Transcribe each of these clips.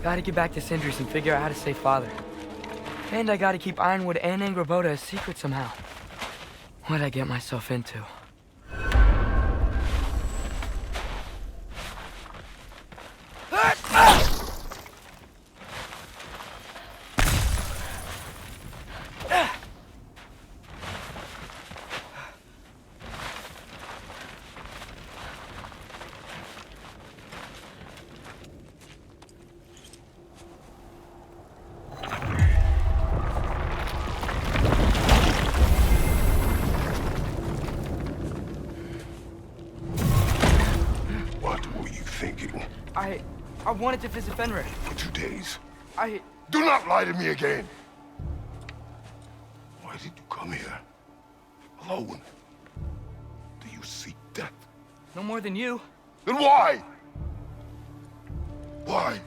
Gotta get back to Sindri's and figure out how to save Father. And I gotta keep Ironwood and Angrboda a secret somehow. What'd I get myself into? I wanted to visit Fenrir. For 2 days. Do not lie to me again! Why did you come here? Alone? Do you seek death? No more than you. Then why? Why?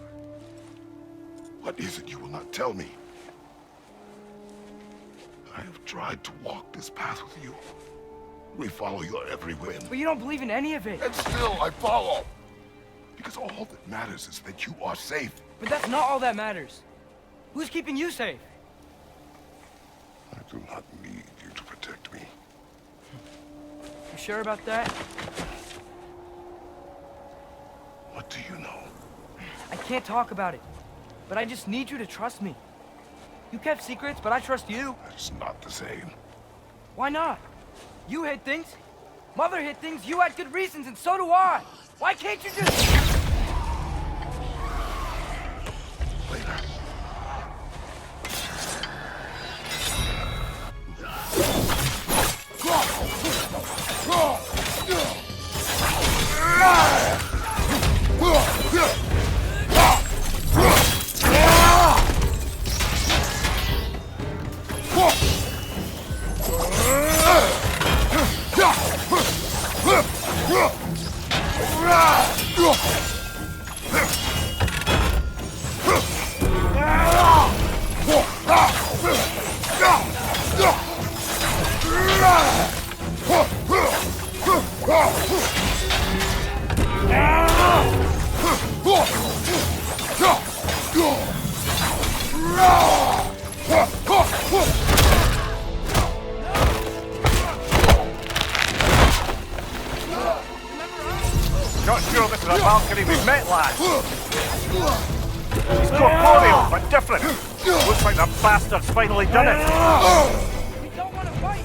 What is it you will not tell me? I have tried to walk this path with you. We follow your every whim. But you don't believe in any of it. And still I follow. Because all that matters is that you are safe. But that's not all that matters. Who's keeping you safe? I do not need you to protect me. You sure about that? What do you know? I can't talk about it. But I just need you to trust me. You kept secrets, but I trust you. That's not the same. Why not? You hid things. Mother hid things. You had good reasons, and so do I. Why can't you just... Later. Not sure this is a Valkyrie we've met, lad. He's corporeal, but different. Looks like the bastard's finally done it. We don't want to fight!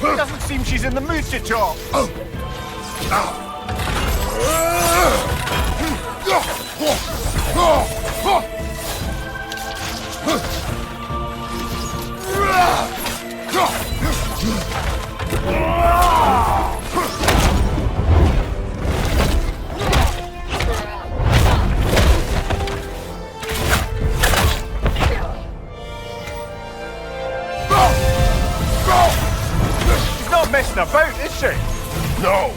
It doesn't seem she's in the mood to talk. She's not messing about, is she? No!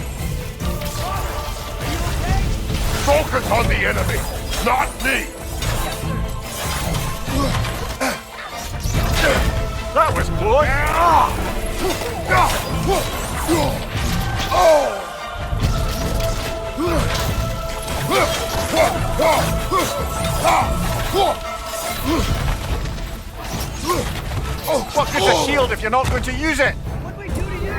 Focus on the enemy, not me! That was close. What good's a shield if you're not going to use it? What'd we do to you?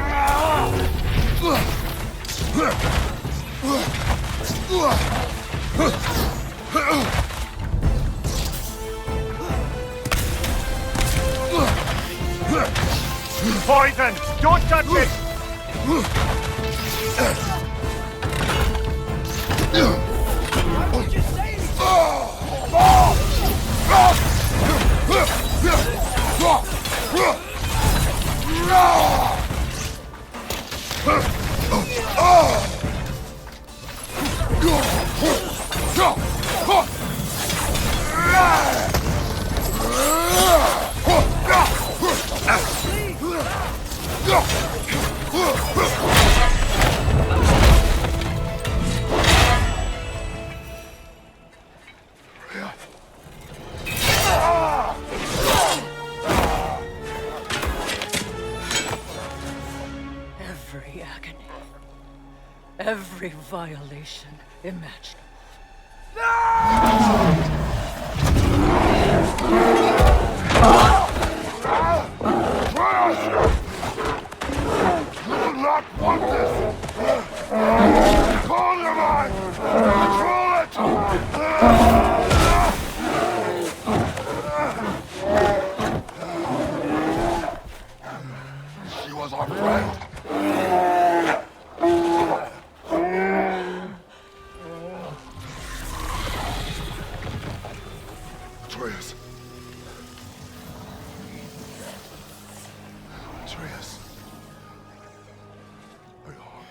Poison! Don't touch it! Why would you say anything? Every agony, every violation imaginable. You will not want this! Call your mind! Control it! She was our friend. Atreus. Atreus. Are you home?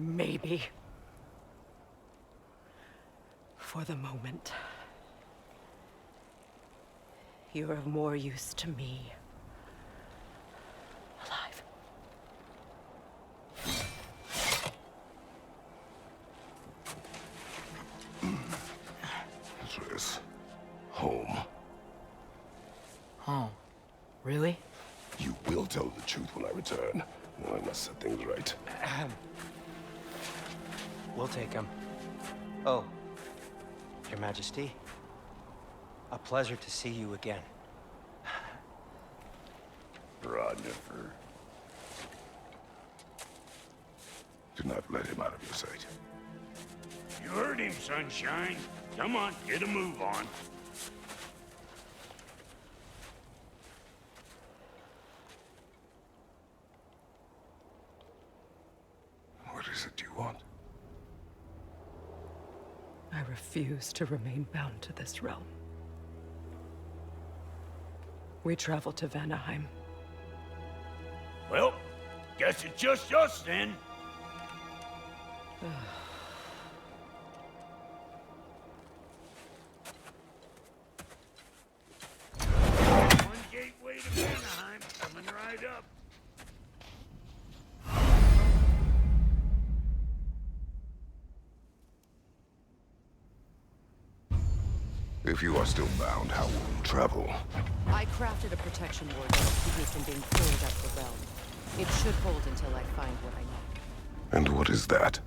Maybe. For the moment. You're of more use to me. Alive. Atreus. Home. Oh, really? You will tell the truth when I return. Well, I must set things right. We'll take him. Oh, Your Majesty. A pleasure to see you again. Rodnifer. Do not let him out of your sight. You heard him, Sunshine. Come on, get a move on. What is it you want? I refuse to remain bound to this realm. We travel to Vanaheim. Well, guess it's just us then. One gateway to Vanaheim, coming right up. If you are still bound, how will you travel? I crafted a protection ward that will keep me from being pulled up the realm. It should hold until I find what I need. And what is that?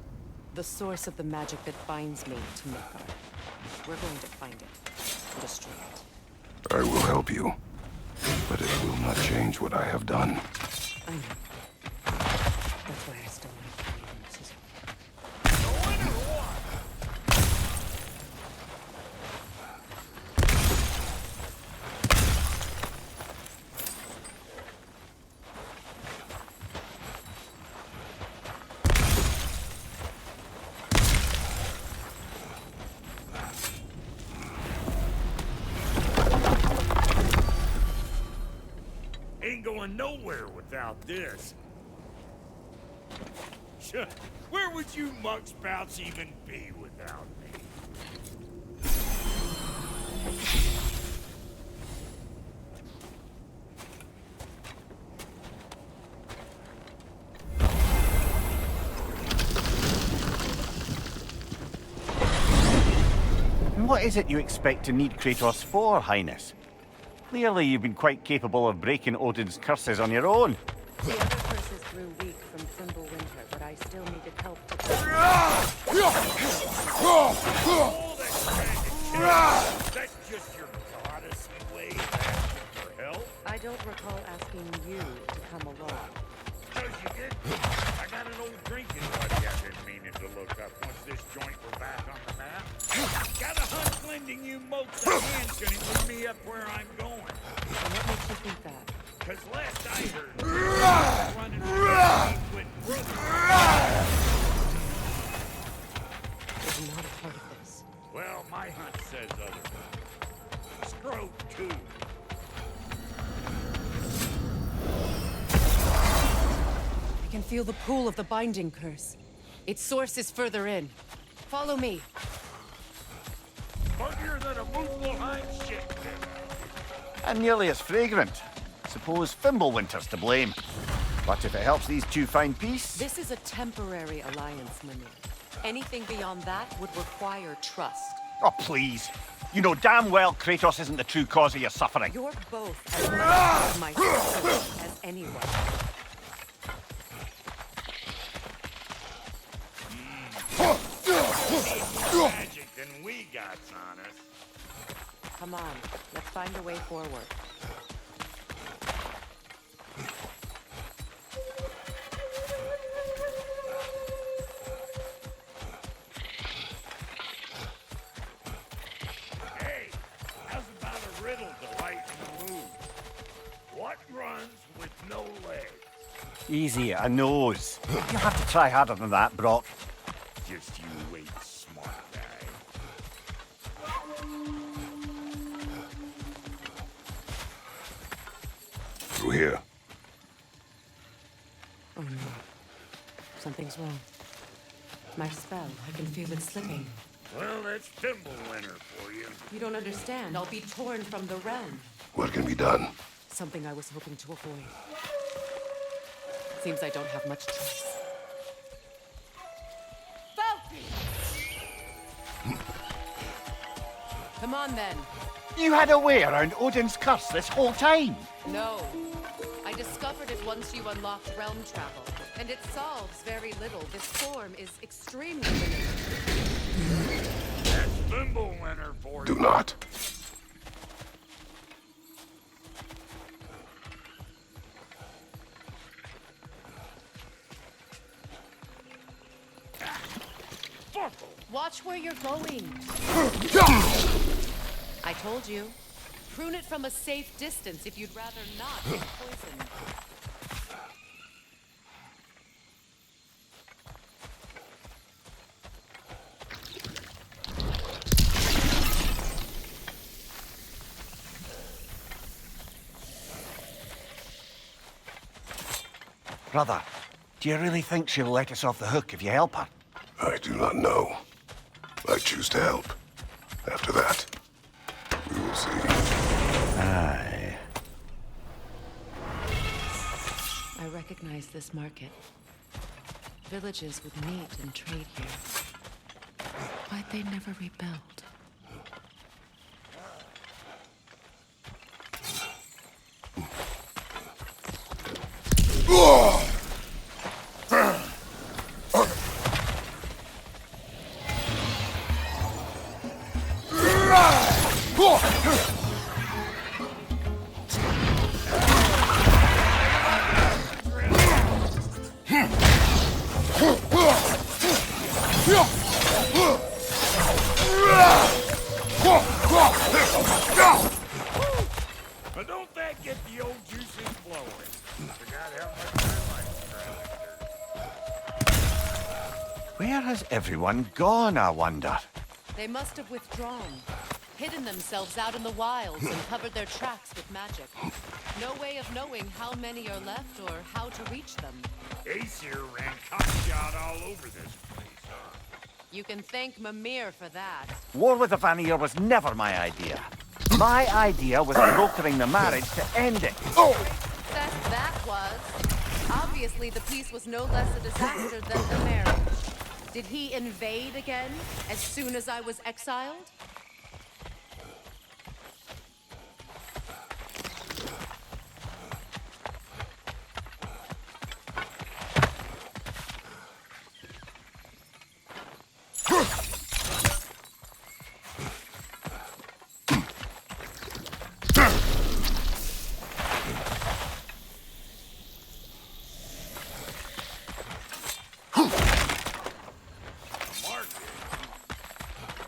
The source of the magic that binds me to Midgard. We're going to find it. And destroy it. I will help you. But it will not change what I have done. I know. That's why I still like to be in this. going nowhere without this. Sure. Where would you muckspouts even be without me? What is it you expect to need Kratos for, Highness? Clearly you've been quite capable of breaking Odin's curses on your own. The other curses grew weak from Fimbulwinter, but I still needed help to That's just your goddessy way of asking for help? I don't recall asking you to come along. Because you did. I got an old drinking buddy I've been meaning to look up once this joint were back on the map. Got a hunch lending you mopes a hand's gonna move me up where I'm going. And what makes you think that? Because last I heard, running around with brothers. Is not a part of this. Well, my hunch says otherwise. Scrote, too. I can feel the pull of the binding curse. Its source is further in. Follow me. Muggier than a Muspelheim shit. And nearly as fragrant. Suppose Fimbulwinter's to blame. But if it helps these two find peace... This is a temporary alliance, Mimir. Anything beyond that would require trust. Oh, please. You know damn well Kratos isn't the true cause of your suffering. You're both as much of my sister as anyone. More magic than we got on us. Come on, let's find a way forward. Hey, how's about a riddle to lighten the mood? What runs with no legs? Easy, a nose. You'll have to try harder than that, Brock. Just you wait, smart guy. Through here. Oh no. Something's wrong. My spell, I can feel it slipping. Well, that's Fimbulwinter for you. You don't understand. I'll be torn from the realm. What can be done? Something I was hoping to avoid. Seems I don't have much choice. Come on, then. You had a way around Odin's curse this whole time. No. I discovered it once you unlocked realm travel, and it solves very little. This form is extremely limited. That's Fimbulwinter for you. Do not. Watch where you're going. I told you. Prune it from a safe distance if you'd rather not get poisoned. Brother, do you really think she'll let us off the hook if you help her? I do not know. I choose to help. After that, we will see. Aye. I recognize this market. Villages would meet and trade here. Why'd they never rebuild? But don't that get the old juices flowing? Forgot how much I like Kratos. Where has everyone gone, I wonder? They must have withdrawn, hidden themselves out in the wilds and covered their tracks with magic. No way of knowing how many are left or how to reach them. Aesir ran cockshot all over this place. You can thank Mimir for that. War with the Vanir was never my idea. My idea was brokering the marriage to end it. Success that was. Obviously, the peace was no less a disaster than the marriage. Did he invade again as soon as I was exiled?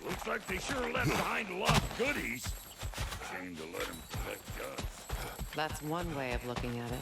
Looks like they sure left behind a lot of goodies. Shame to let them collect dust. That's one way of looking at it.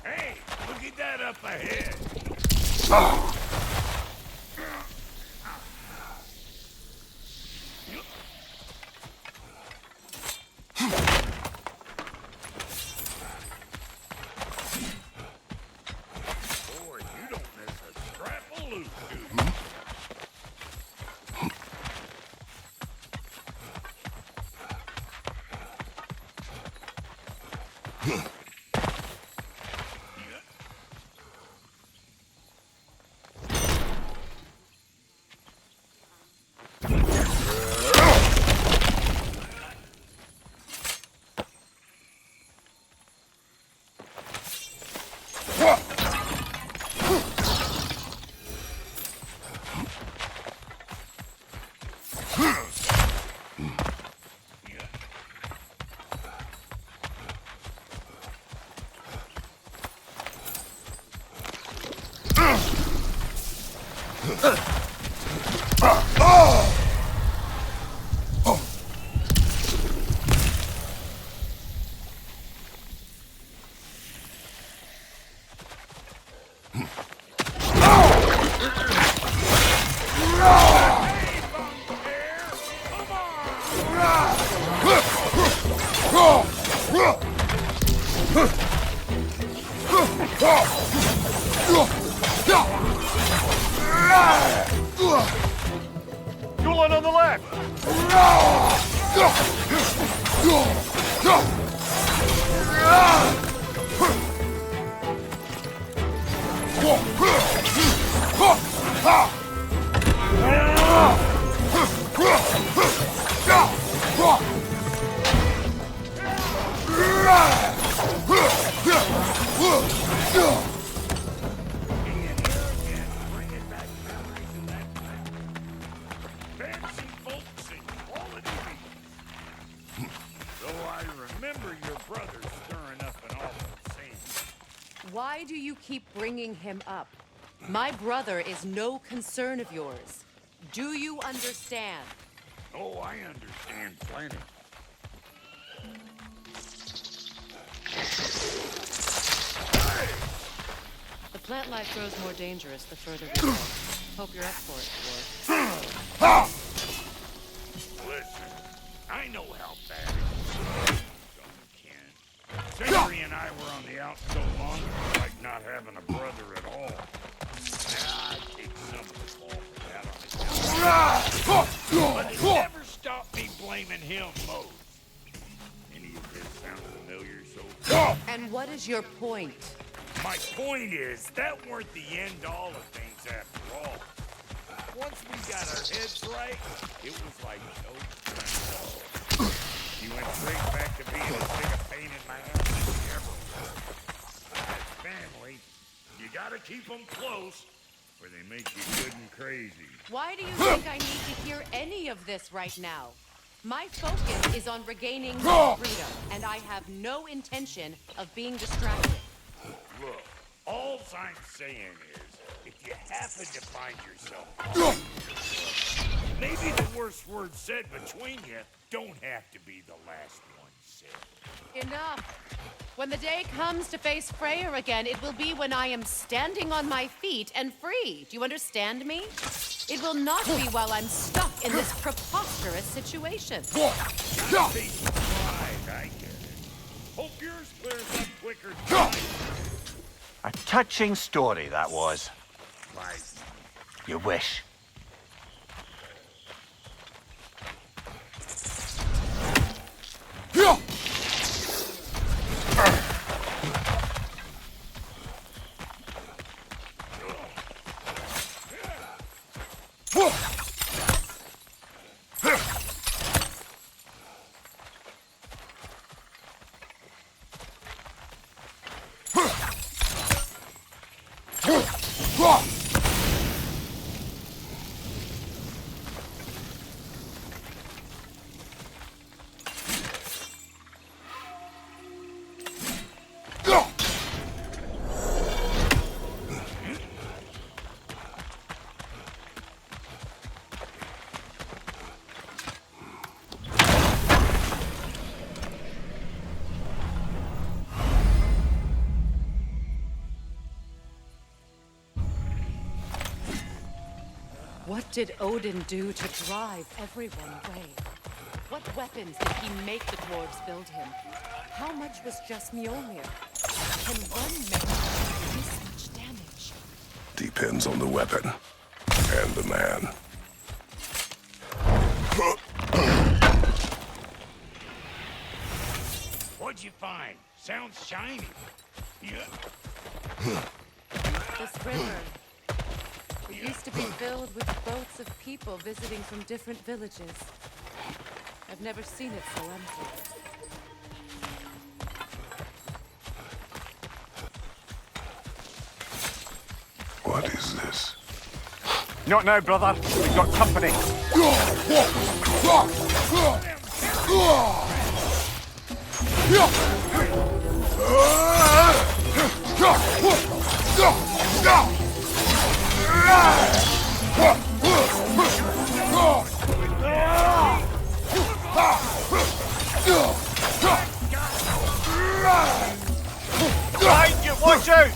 Hey, look at that up ahead. Boy, you don't miss a scrap of loot, do you? Dueling on the left! Fancy folks and quality meat. Though I remember your brother stirring up an awful scene. Why do you keep bringing him up? My brother is no concern of yours. Do you understand? Oh, I understand plenty. The plant life grows more dangerous the further we go. Hope you're up for it, Dwarf. Listen, I know how bad it is. Don't Ken. Sentry and I were on the out so long, it was like not having a brother at all. I take some of the fall for that on account. But it never stopped me blaming him most. Any of this sound familiar so far? And what is your point? My point is, that weren't the end all of things after all. Once we got our heads right, it was like no turning at all. He went straight back to being as big a pain in my ass as he ever was. As family, you gotta keep them close, or they make you good and crazy. Why do you think I need to hear any of this right now? My focus is on regaining my freedom, and I have no intention of being distracted. Look, all I'm saying is, if you happen to find yourself, maybe the worst word said between you don't have to be the last one said. Enough. When the day comes to face Freyr again, it will be when I am standing on my feet and free. Do you understand me? It will not be while I'm stuck in this preposterous situation. Right, I get it. Hope yours clears up quicker than mine. A touching story, that was. Right. You wish. What did Odin do to drive everyone away? What weapons did he make the dwarves build him? How much was just Mjolnir? Can one metal do this much damage? Depends on the weapon and the man. What'd you find? Sounds shiny. Yeah. This river. It used to be filled with boats of people visiting from different villages. I've never seen it so empty. What is this? Not now, brother. We've got company. Behind you, watch out!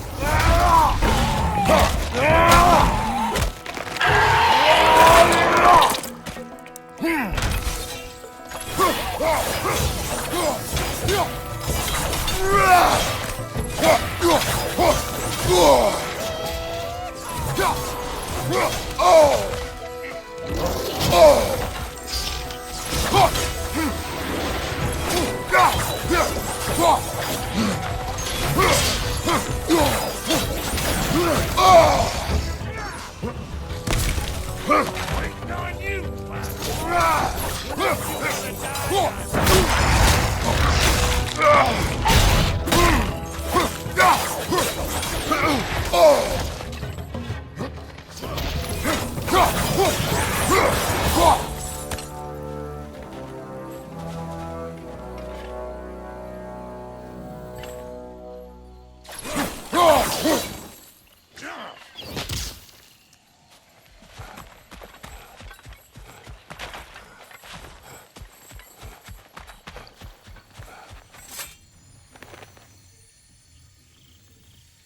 Waiting on you.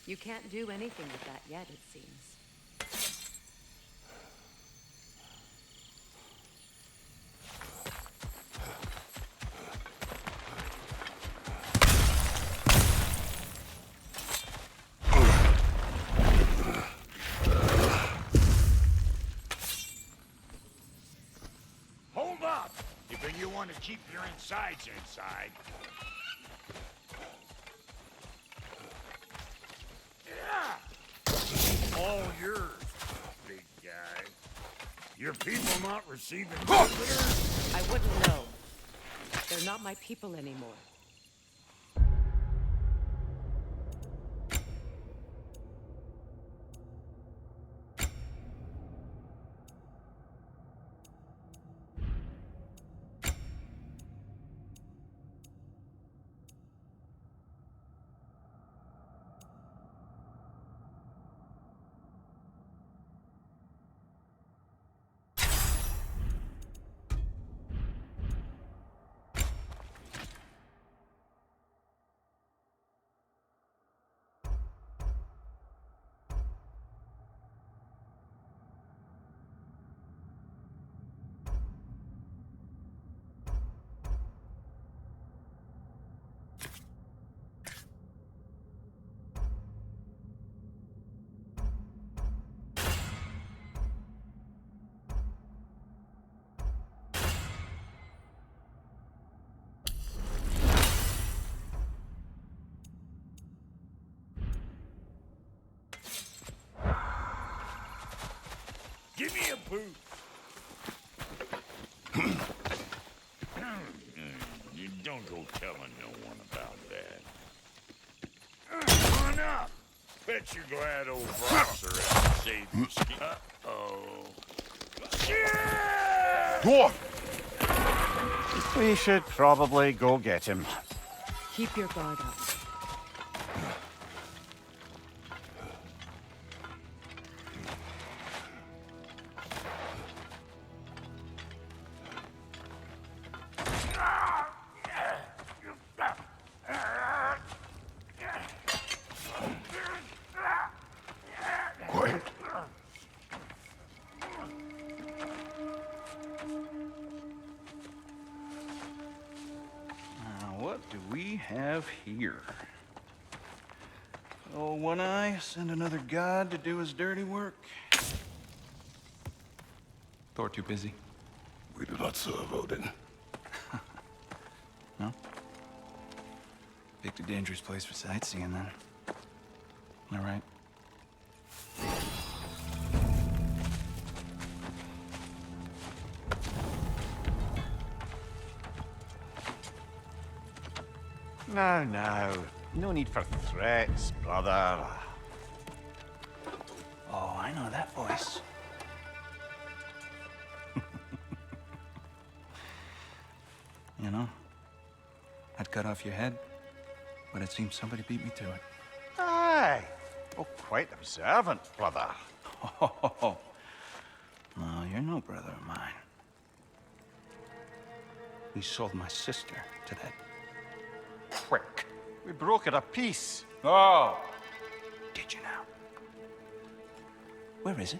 You can't do anything with that yet, it seems. Hold up! If you want to keep your insides inside. Your people not receiving visitors? I wouldn't know. They're not my people anymore. Give me a boot. You don't go telling no one about that. Come on up. Bet you're glad old Broxer hasn't saved your skin. Uh-oh. Shit! Dwarf! We should probably go get him. Keep your guard up. Quiet. What do we have here? Oh, One Eye, send another god to do his dirty work. Thor too busy. We do not serve Odin. No? Picked a dangerous place for sightseeing, then. All right. Now. No need for threats, brother. Oh, I know that voice. You know, I'd cut off your head, but it seems somebody beat me to it. Aye. Oh, quite observant, brother. Oh, well, you're no brother of mine. We sold my sister to that prick. We broke it a piece. Oh! Did you now? Where is it?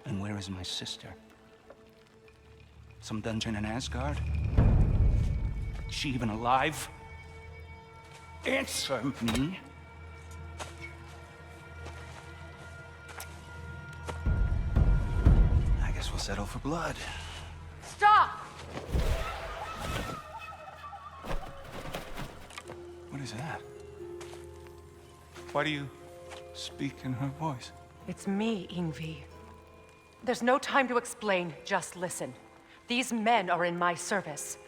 And where is my sister? Some dungeon in Asgard? Is she even alive? Answer me. I guess we'll settle for blood. Stop! What is that? Why do you speak in her voice? It's me, Ingvi. There's no time to explain, just listen. These men are in my service.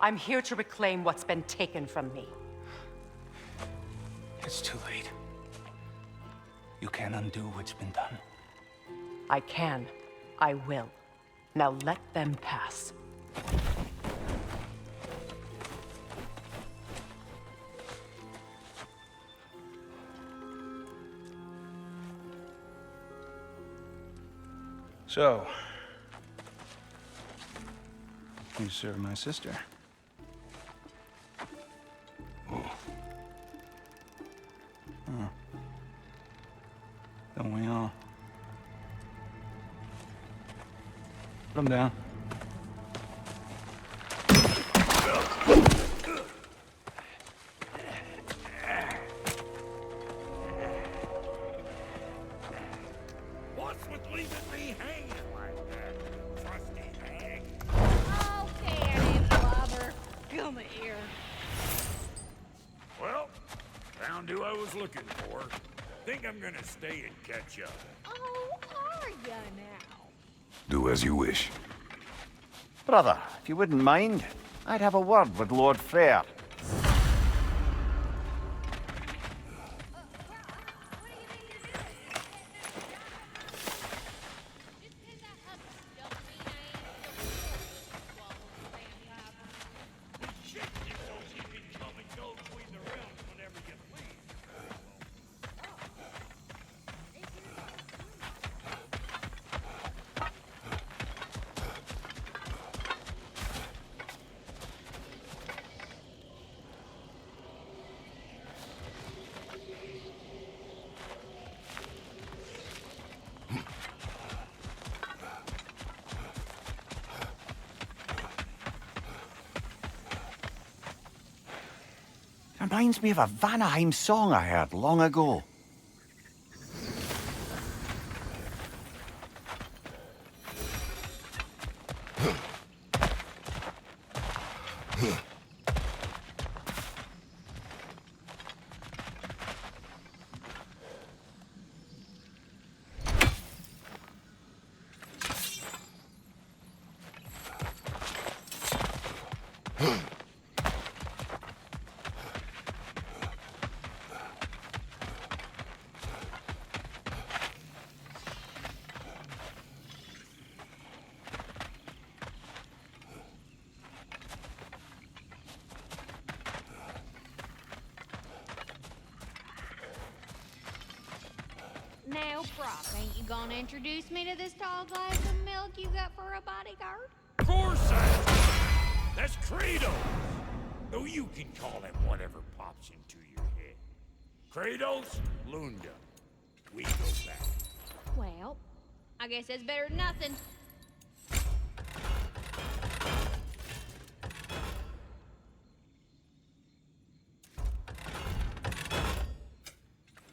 I'm here to reclaim what's been taken from me. It's too late. You can't undo what's been done. I can. I will. Now let them pass. So, you serve my sister. Don't we all? Put him down. What's with leaving me hanging like that, trusty hag? Okay, I didn't bother. Come here. Well, found who I was looking for. think I'm gonna stay and catch up. Oh, are ya now? Do as you wish. Brother, if you wouldn't mind, I'd have a word with Lord Freyr. Reminds me of a Vanaheim song I heard long ago. Now, Brock, ain't you gonna introduce me to this tall glass of milk you got for a bodyguard? Of course that's Kratos! Though you can call him whatever pops into your head. Kratos, Lunda. We go back. Well, I guess that's better than nothing.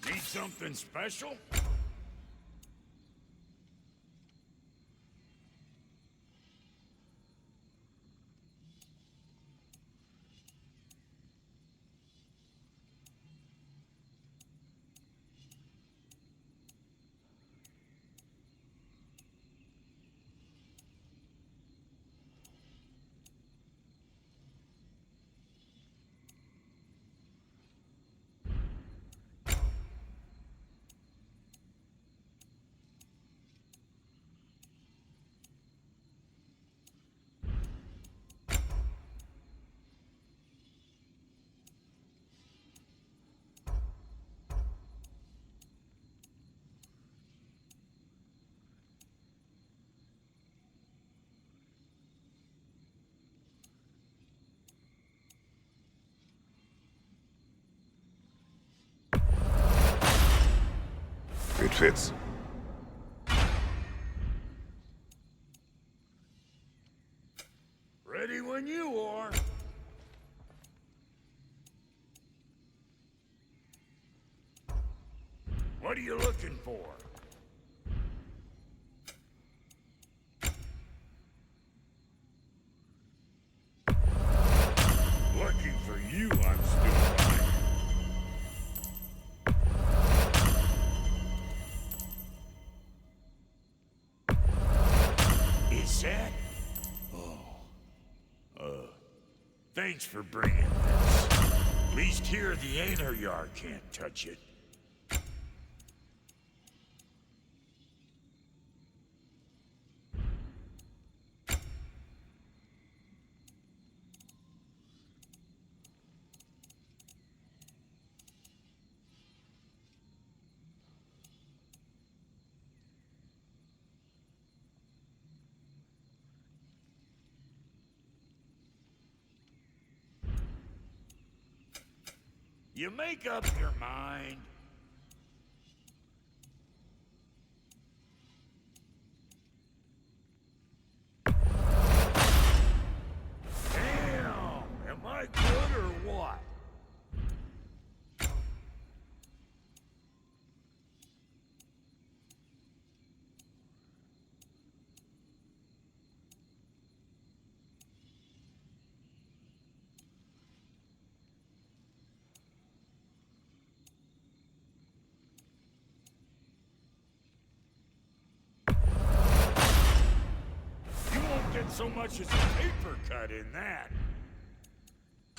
Need something special? It fits. Ready when you are. What are you looking for? Lucky for you, I'm still fine. Is that? Thanks for bringing this. At least here the Aesir can't touch it. You make up your mind. Damn! Am I good or what? so much as a paper cut in that.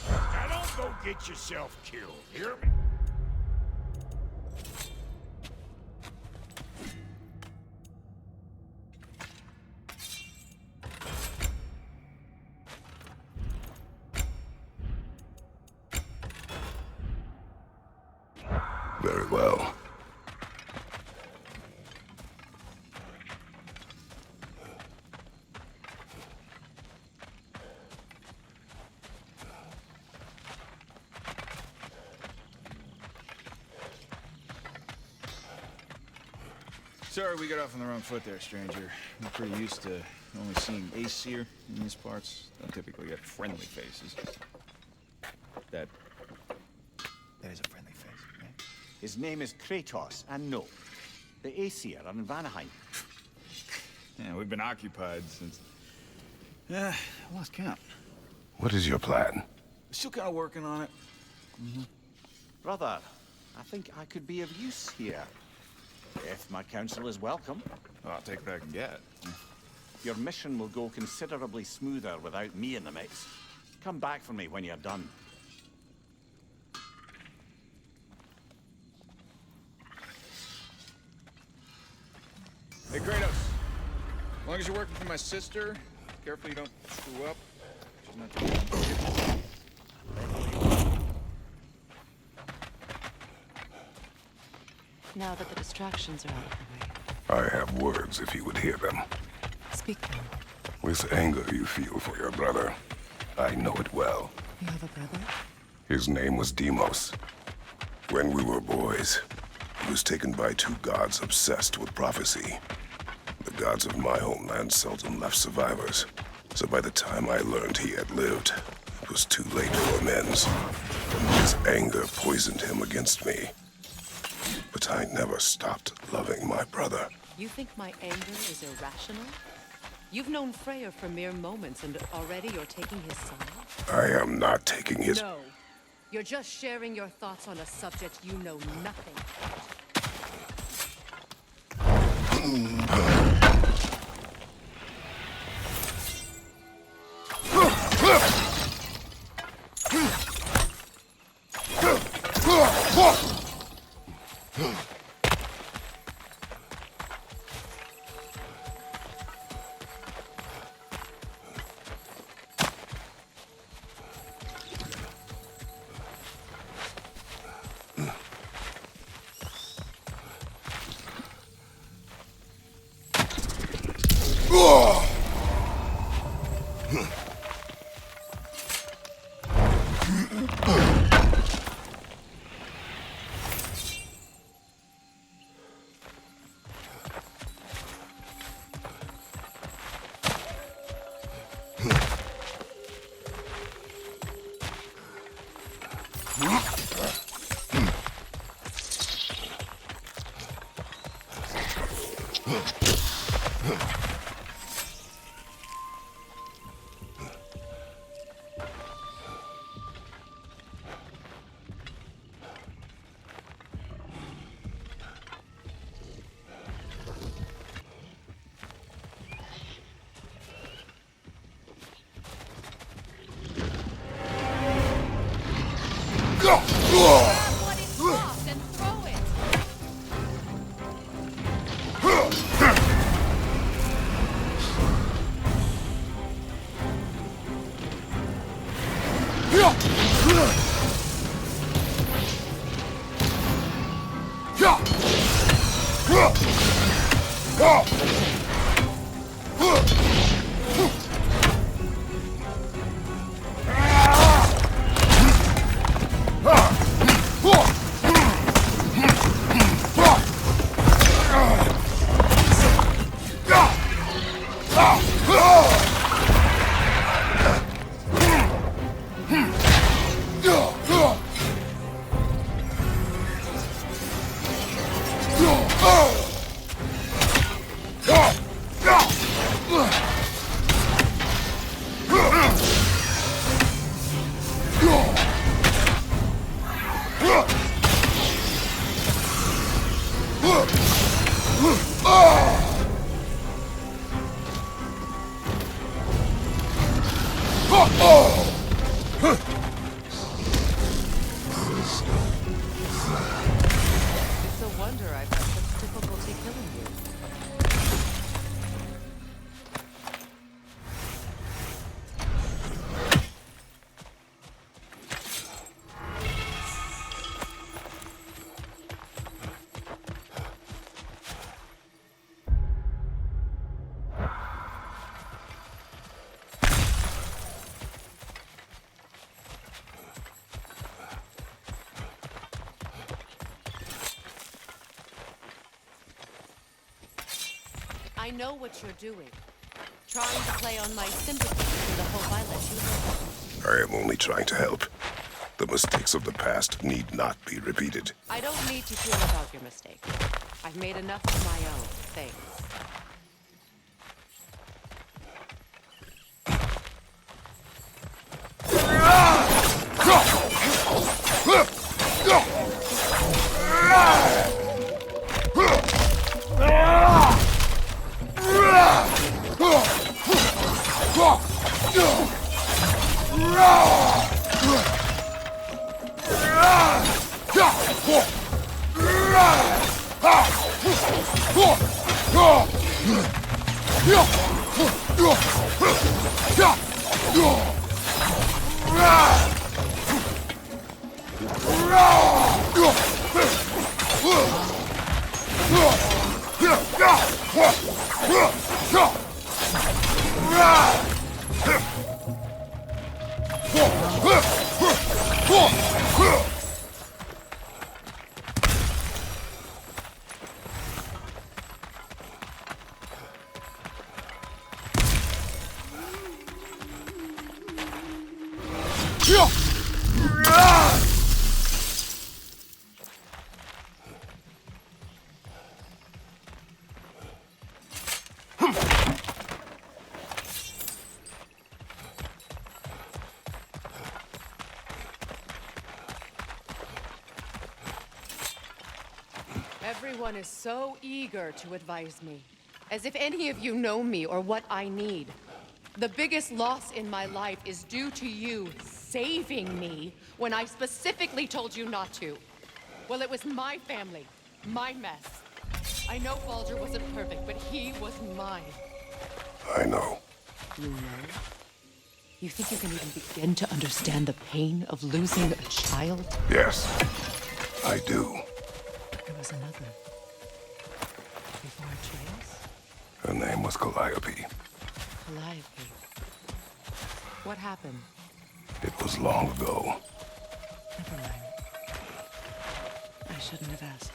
Now don't go get yourself killed, hear me? Very well. Sorry we got off on the wrong foot there, stranger. We're pretty used to only seeing Aesir in these parts. Don't typically get friendly faces. That is a friendly face, right? His name is Kratos, and no, the Aesir are in Vanaheim. Yeah, we've been occupied since... I lost count. What is your plan? Still kind of working on it. Brother, I think I could be of use here. If my counsel is welcome. Well, I'll take what I can get. Your mission will go considerably smoother without me in the mix. Come back for me when you're done. Hey, Kratos. As long as you're working for my sister, careful you don't screw up. She's not too... Now that the distractions are out of the way. I have words if you would hear them. Speak them. With anger you feel for your brother. I know it well. You have a brother? His name was Deimos. When we were boys, he was taken by two gods obsessed with prophecy. The gods of my homeland seldom left survivors, so by the time I learned he had lived, it was too late for amends. And his anger poisoned him against me. But I never stopped loving my brother. You think my anger is irrational? You've known Freyr for mere moments, and already you're taking his side? I am not taking his... No. You're just sharing your thoughts on a subject you know nothing about. What is lost and throw it. wonder I've had such difficulty killing you. I know what you're doing. Trying to play on my sympathy for the hope I let you live. I am only trying to help. The mistakes of the past need not be repeated. I don't need to hear about your mistake. I've made enough of my own, thanks. Everyone is so eager to advise me, as if any of you know me or what I need. The biggest loss in my life is due to you saving me when I specifically told you not to. Well, it was my family, my mess. I know Baldur wasn't perfect, but he was mine. I know. You know? You think you can even begin to understand the pain of losing a child? Yes, I do. There was another. Before Atreus? Her name was Calliope. Calliope. What happened? It was long ago. Never mind. I shouldn't have asked.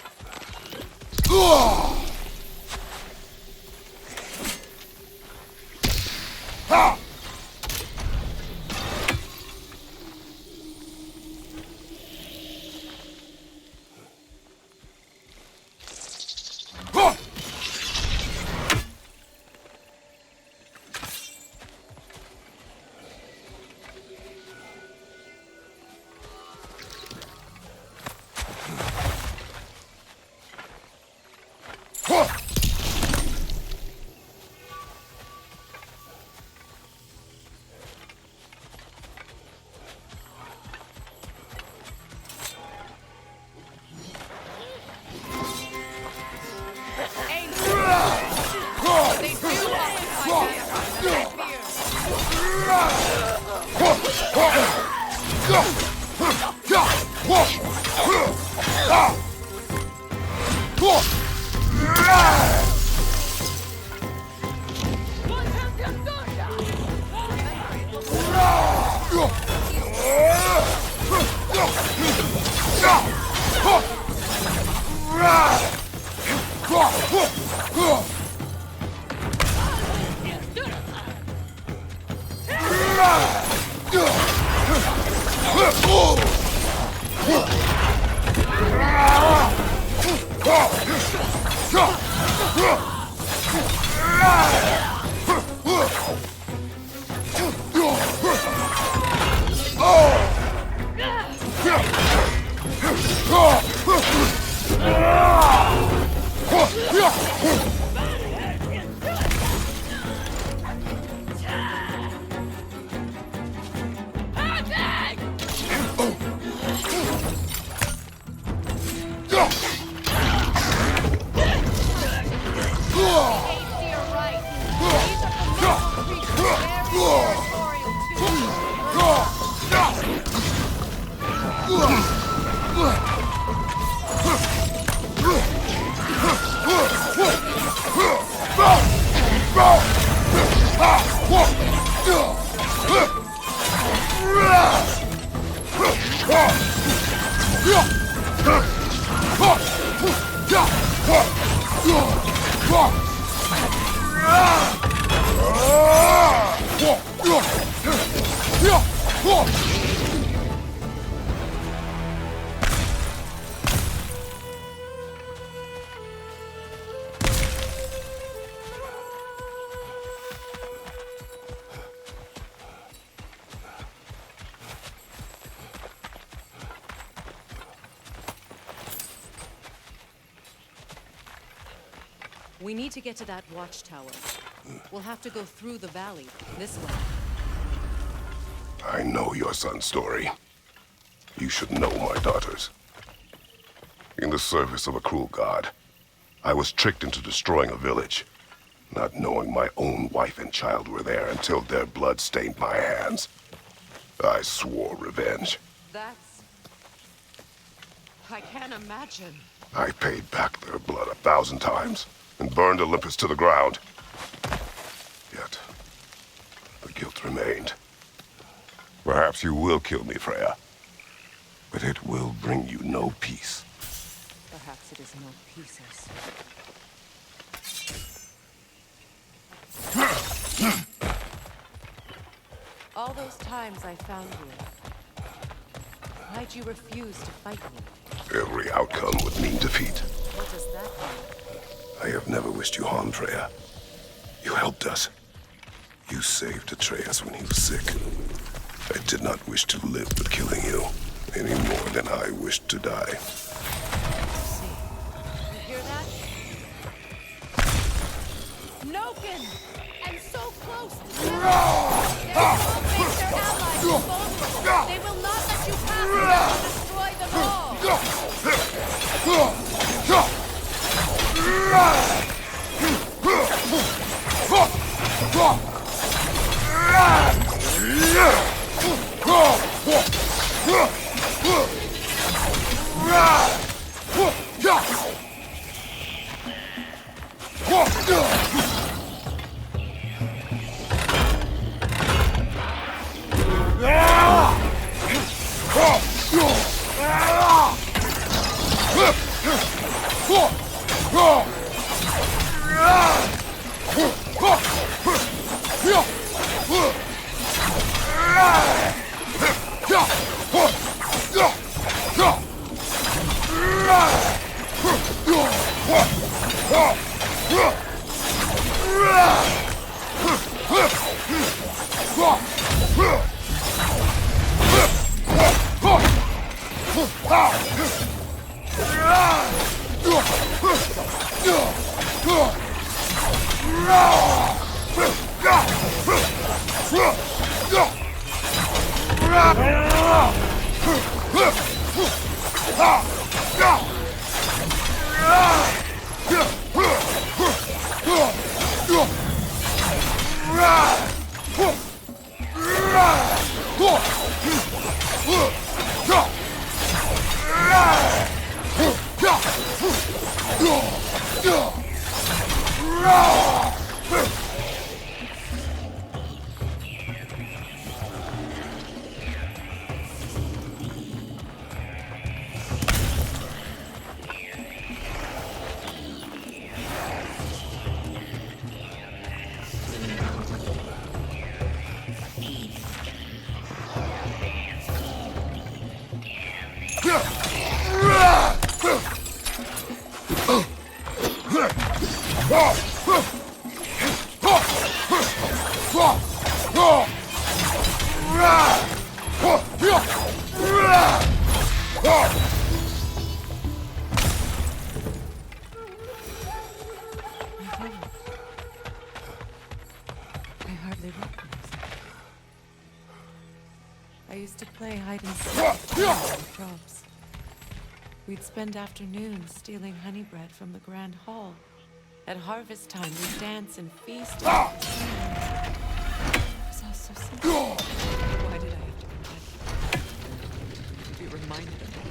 We need to get to that watchtower. We'll have to go through the valley, this way. I know your son's story. You should know my daughter's. In the service of a cruel god, I was tricked into destroying a village, not knowing my own wife and child were there until their blood stained my hands. I swore revenge. That's... I can't imagine. I paid back their blood 1,000 times and burned Olympus to the ground. Yet, the guilt remained. Perhaps you will kill me, Freya, but it will bring you no peace. Perhaps it is no pieces. All those times I found you, why'd you refuse to fight me? Every outcome would mean defeat. What does that mean? I have never wished you harm, Freya. You helped us. You saved Atreus when he was sick. I did not wish to live with killing you, any more than I wished to die. See, you hear that? Noken! And so close to death! They will make their allies vulnerable. They will not let you pass and destroy them We'd spend afternoons stealing honey bread from the Grand Hall. At harvest time, we'd dance and feast. It was all so simple. Why did I have to be like that? We were reminded of it.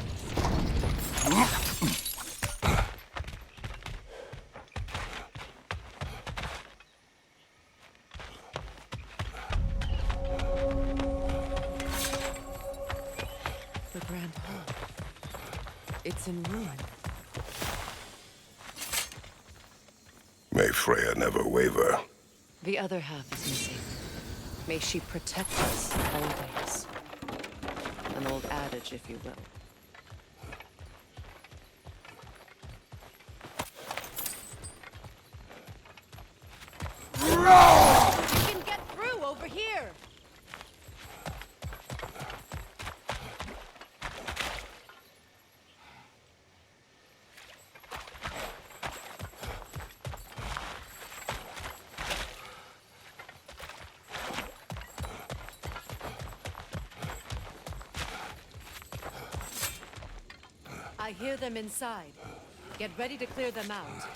The Grand Hall. It's in ruin. May Freya never waver. The other half is missing. May she protect us always. An old adage, if you will. You can get through over here! I hear them inside. Get ready to clear them out.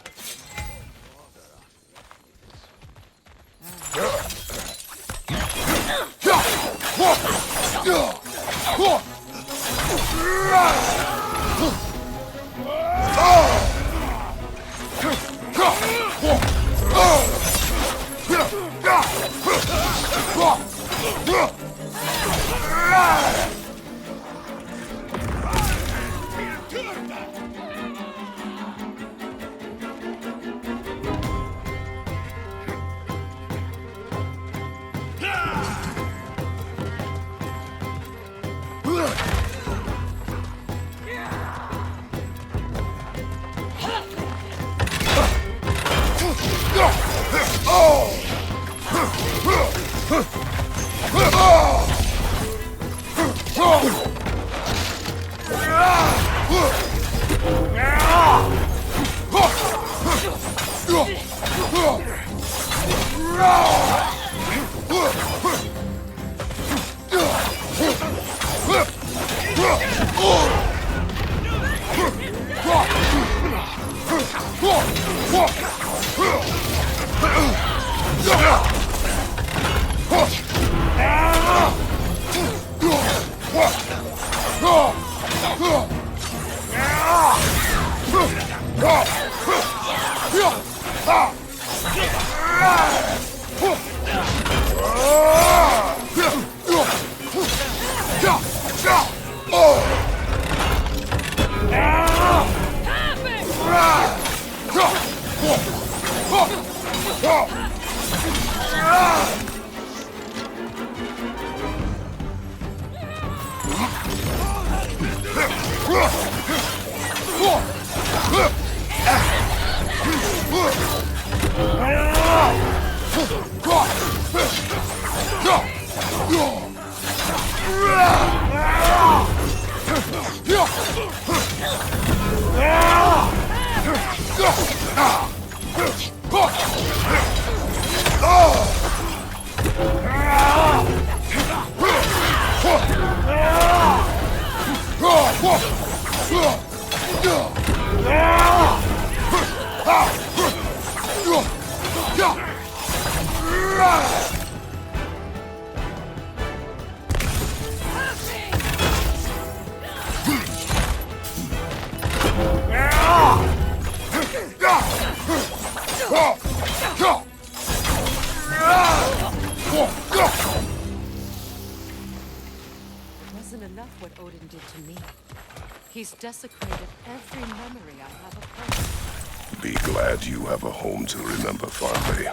He's desecrated every memory I have of her. Be glad you have a home to remember fondly.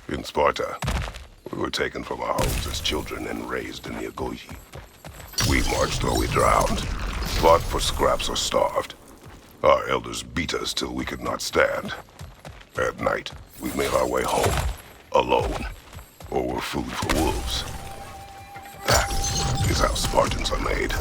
In Sparta, we were taken from our homes as children and raised in the Agogi. We marched or we drowned, fought for scraps or starved. Our elders beat us till we could not stand. At night, we made our way home, alone, or were food for wolves. That is how Spartans are made.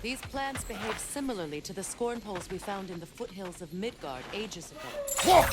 These plants behave similarly to the scorn poles we found in the foothills of Midgard ages ago.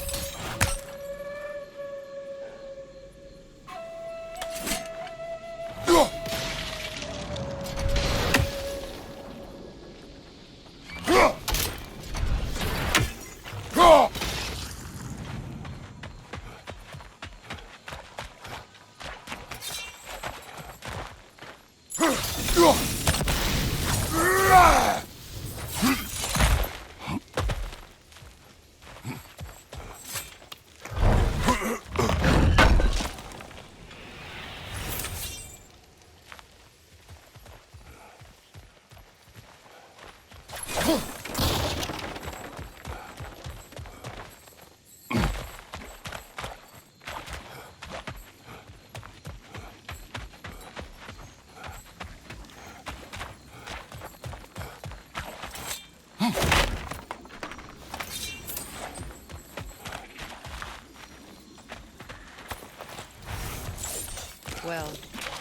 Well,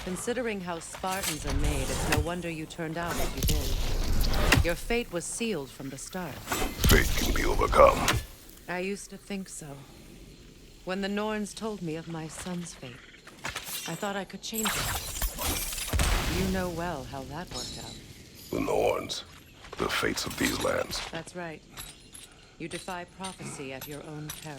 considering how Spartans are made, it's no wonder you turned out like you did. Your fate was sealed from the start. Fate can be overcome. I used to think so. When the Norns told me of my son's fate, I thought I could change it. You know well how that worked out. The Norns. The fates of these lands. That's right. You defy prophecy at your own peril.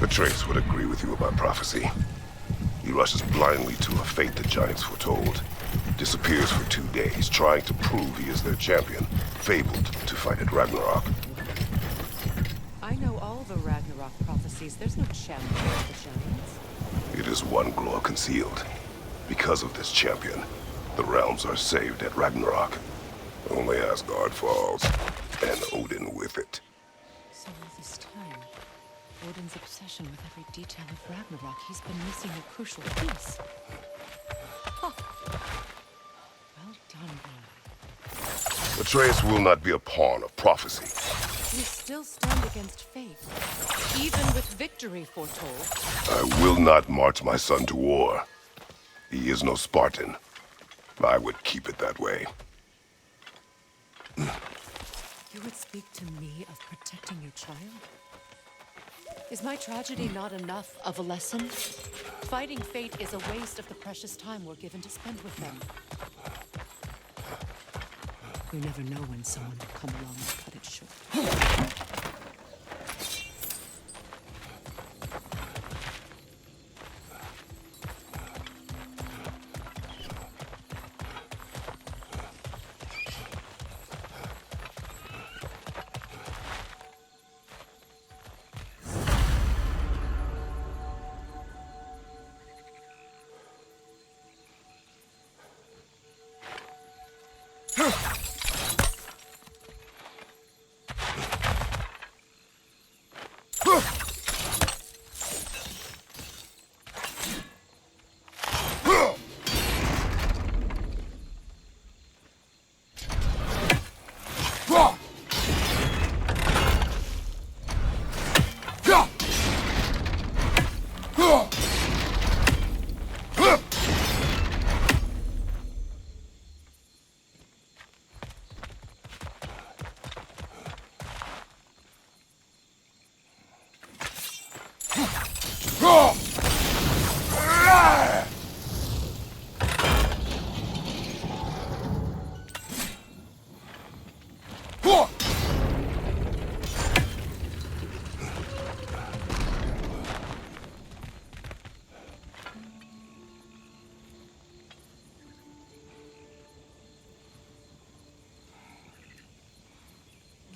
Atreus would agree with you about prophecy. He rushes blindly to a fate the giants foretold. Disappears for 2 days, trying to prove he is their champion, fabled to fight at Ragnarok. I know all the Ragnarok prophecies. There's no champion of the giants. It is one glow concealed. Because of this champion, the realms are saved at Ragnarok. Only Asgard falls, and Odin with it. So all this time, Odin's obsession with every detail of Ragnarok, he's been missing a crucial piece. Huh. Well done, Baldur. Atreus will not be a pawn of prophecy. You still stand against fate, even with victory foretold. I will not march my son to war. He is no Spartan. I would keep it that way. You would speak to me of protecting your child? Is my tragedy not enough of a lesson? Fighting fate is a waste of the precious time we're given to spend with them. You never know when someone will come along and cut it short.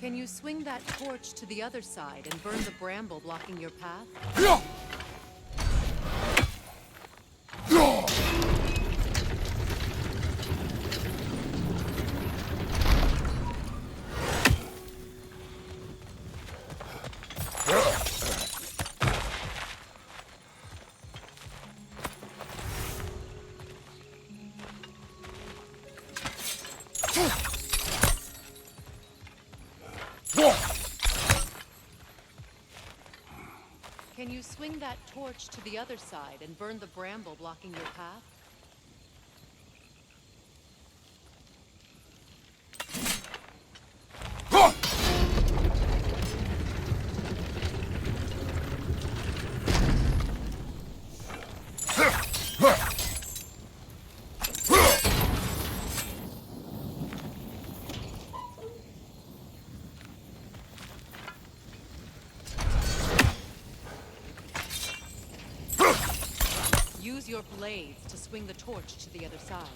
Can you swing that torch to the other side and burn the bramble blocking your path? Can you swing that torch to the other side and burn the bramble blocking your path? Use your blades to swing the torch to the other side.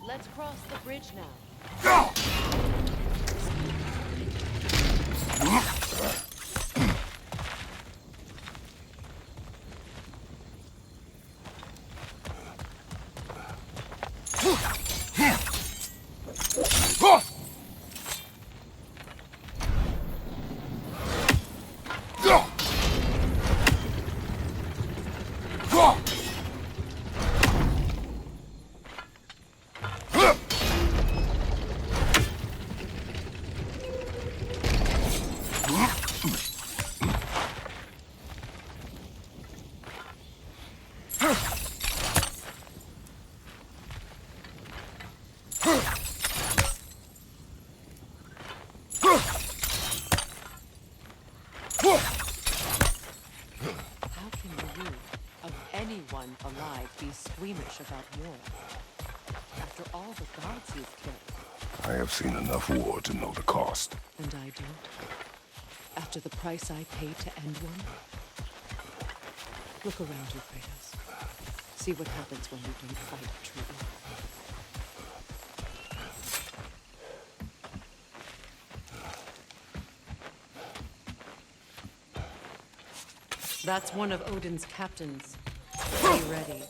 Let's cross the bridge now. Anyone alive be squeamish about war? After all the gods you've killed. I have seen enough war to know the cost. And I don't? After the price I paid to end one? Look around you, Kratos. See what happens when you don't fight truly. That's one of Odin's captains. Be ready.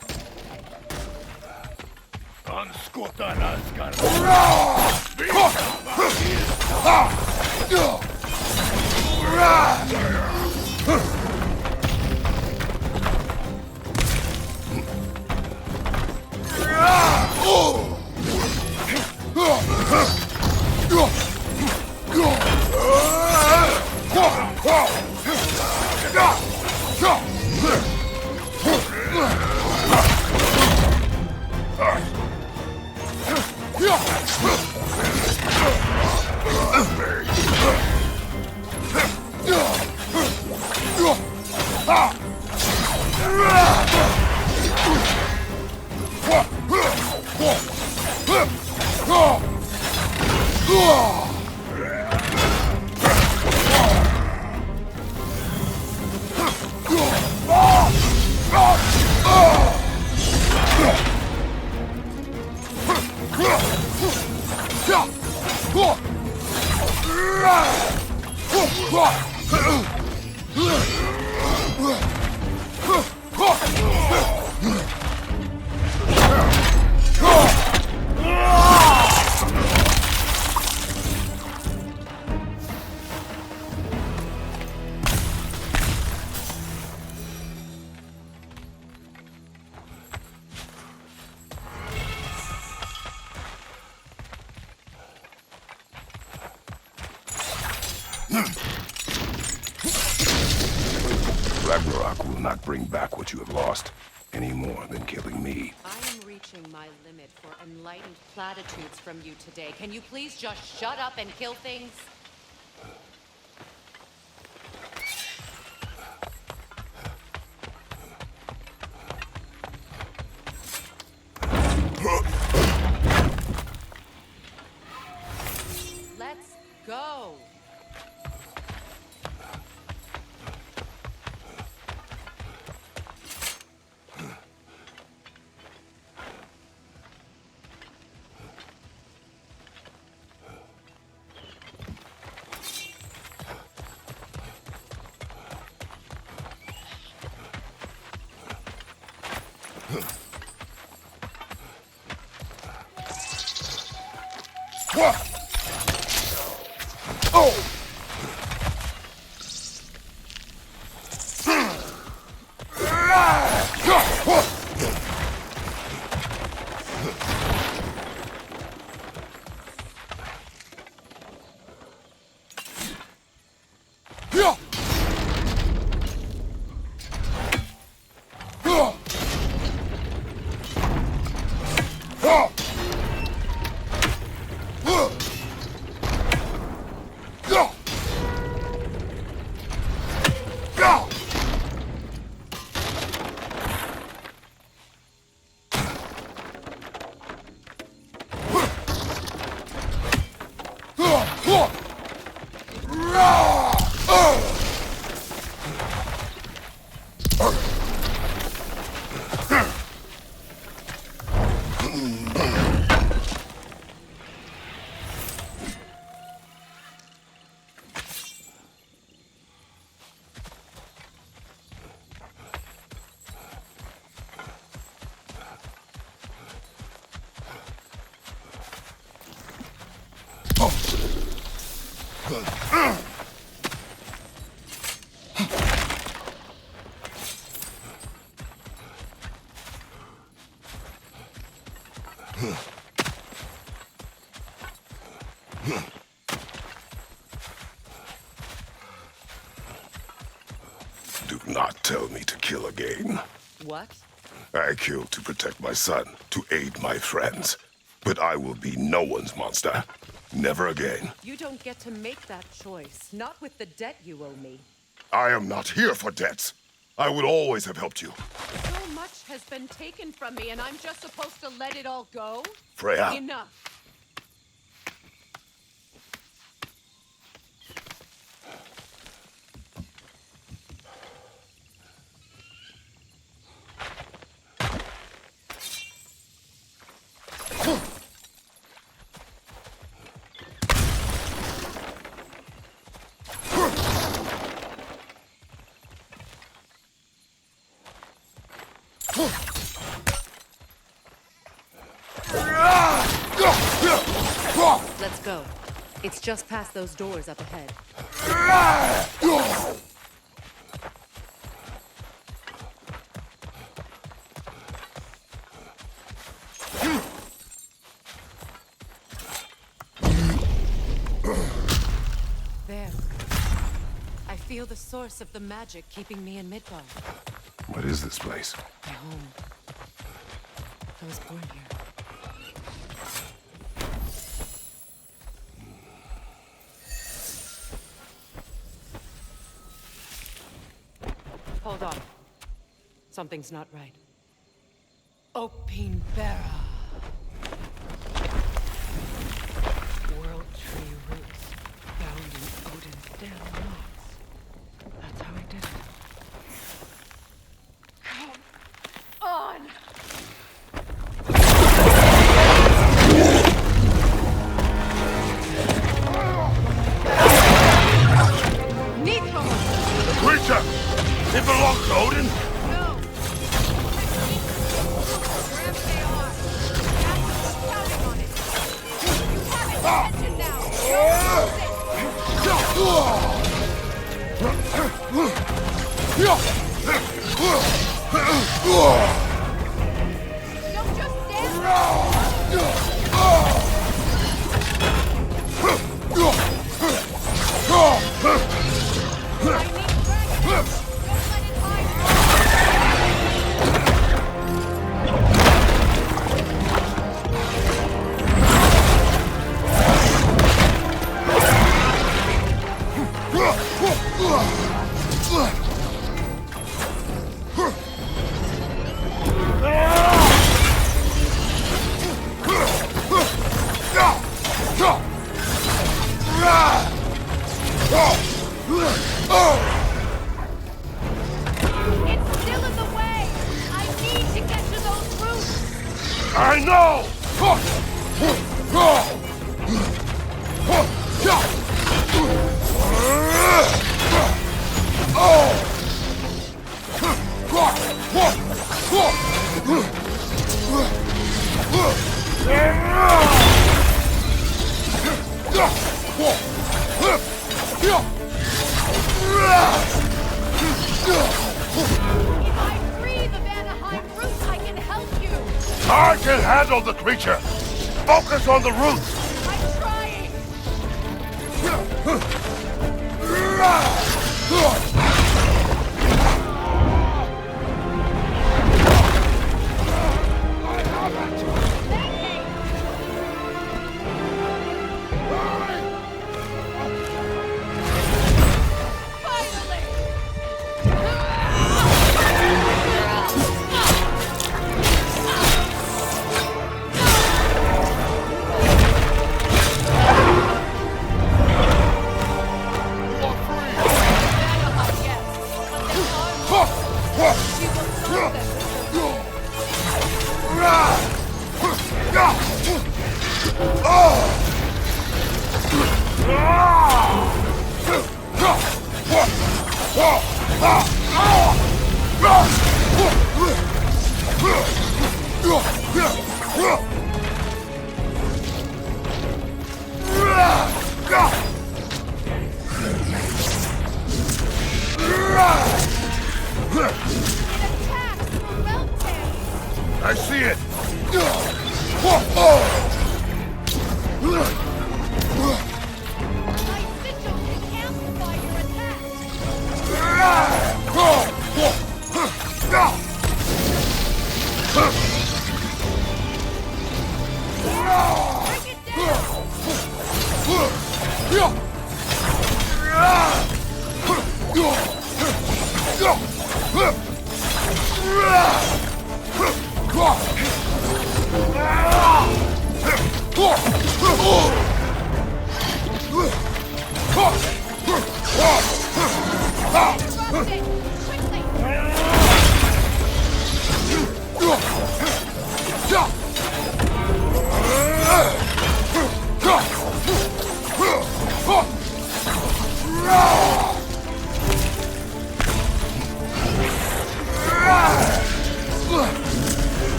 Ragnarok will not bring back what you have lost, any more than killing me. I am reaching my limit for enlightened platitudes from you today. Can you please just shut up and kill things? Let's go! Do not tell me to kill again. What? I kill to protect my son, to aid my friends. But I will be no one's monster. Never again. You don't get to make that choice. Not with the debt you owe me. I am not here for debts. I would always have helped you. So much has been taken from me, and I'm just supposed to let it all go? Freya. Enough. Let's go. It's just past those doors up ahead. There. I feel the source of the magic keeping me in Midgard. What is this place? My home. I was born here. Hold on. Something's not right. Opin Bara. World tree roots bound in Odin's dead knots. That's how he did it. Come on! The creature! It belongs to Odin? No. Wherever they are. That's counting on it. You have its attention now. Don't just stand It's still in the way! I need to get to those roots! I know! I can handle the creature. Focus on the roots. I'm trying! I see it. My sigil can amplify your attack! Bring it Interrupt it! Quickly!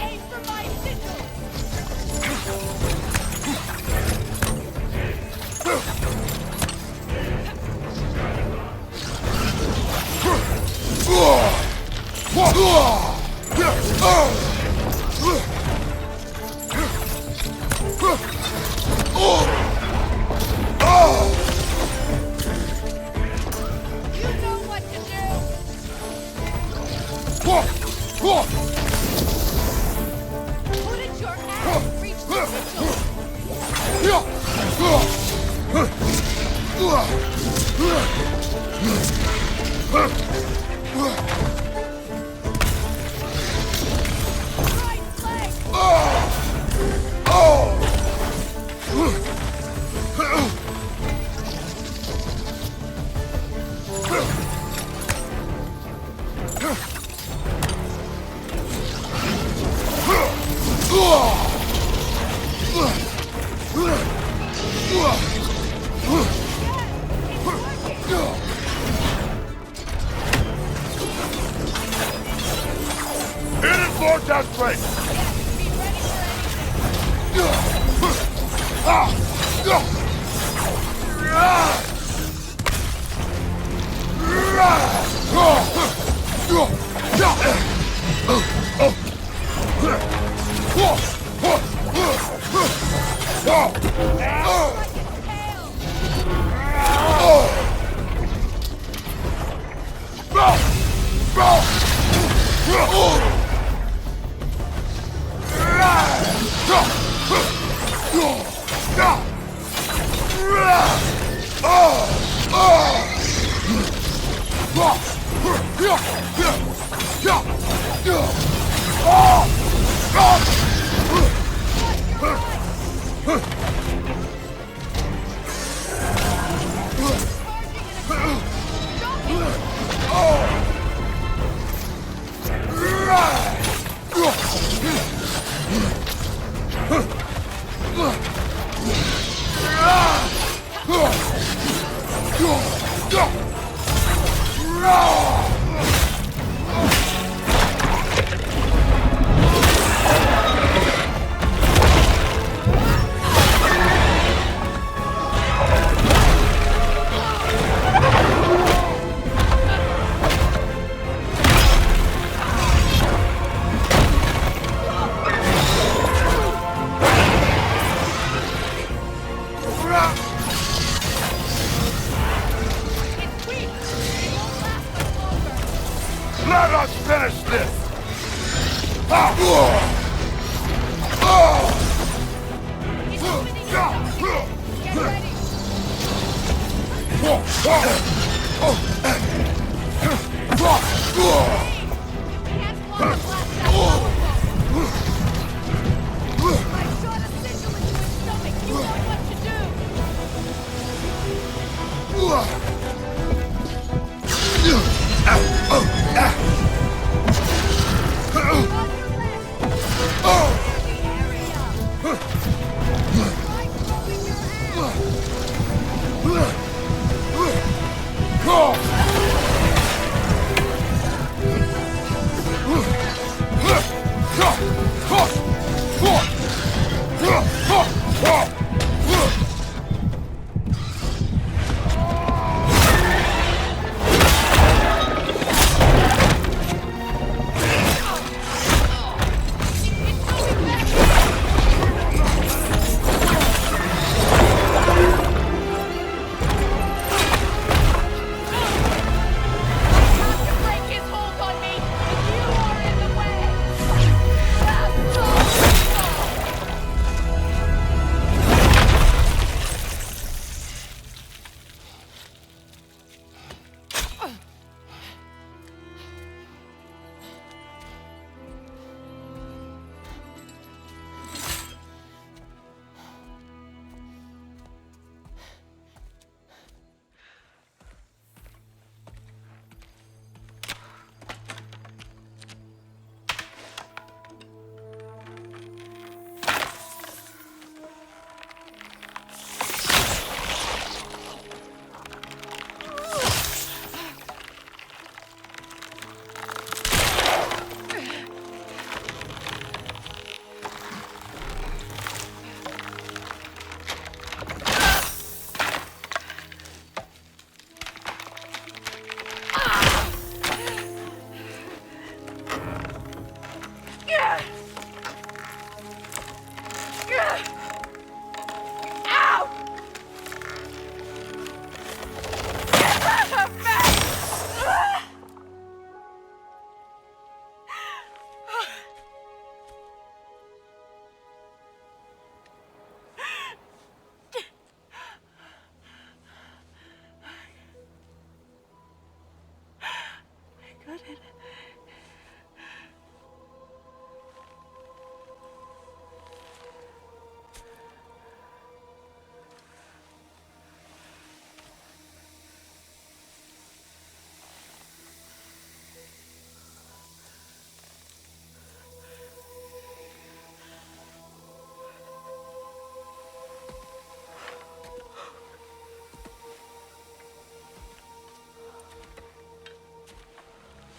Aim for my sigil! You know what to do! Put it your ass! Reach the sigil! Right leg! Hit it, Vortex Break. Be ready for It's opening itself again. Get ready. Can't block the blast that powerful. I shot a sigil into his stomach. You know what to do.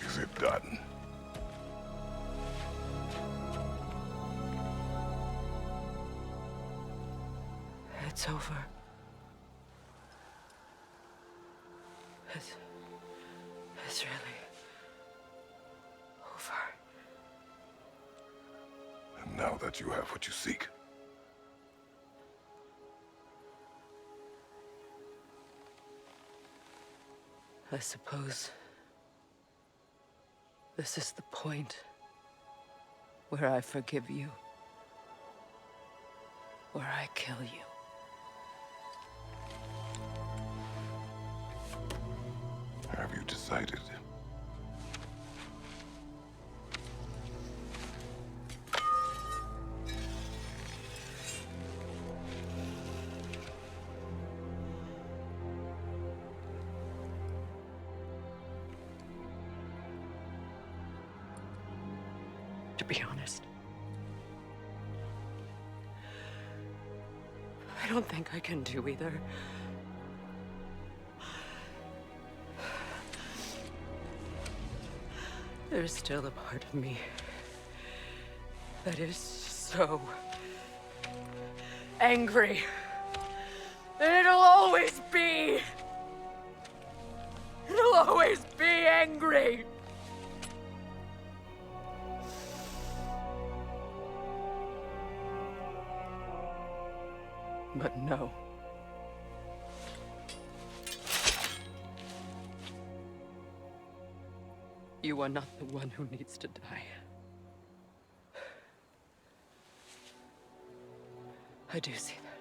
Is it done? It's over. It's really over. And now that you have what you seek, I suppose this is the point where I forgive you, where I kill you. have you decided? To be honest, I don't think I can do either. There's still a part of me that is so angry. And it'll always be. It'll always be angry. But no. You are not the one who needs to die. I do see that.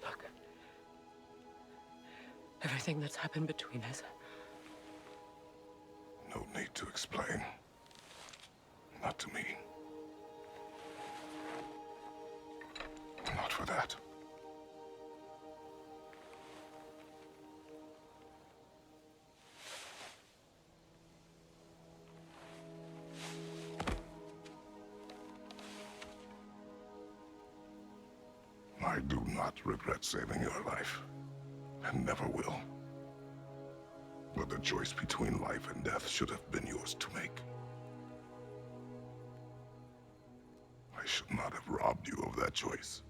Look. Everything that's happened between us. No need to explain. Not to me. Not for that. I do not regret saving your life, and never will. But the choice between life and death should have been yours to make. I should not have robbed you of that choice.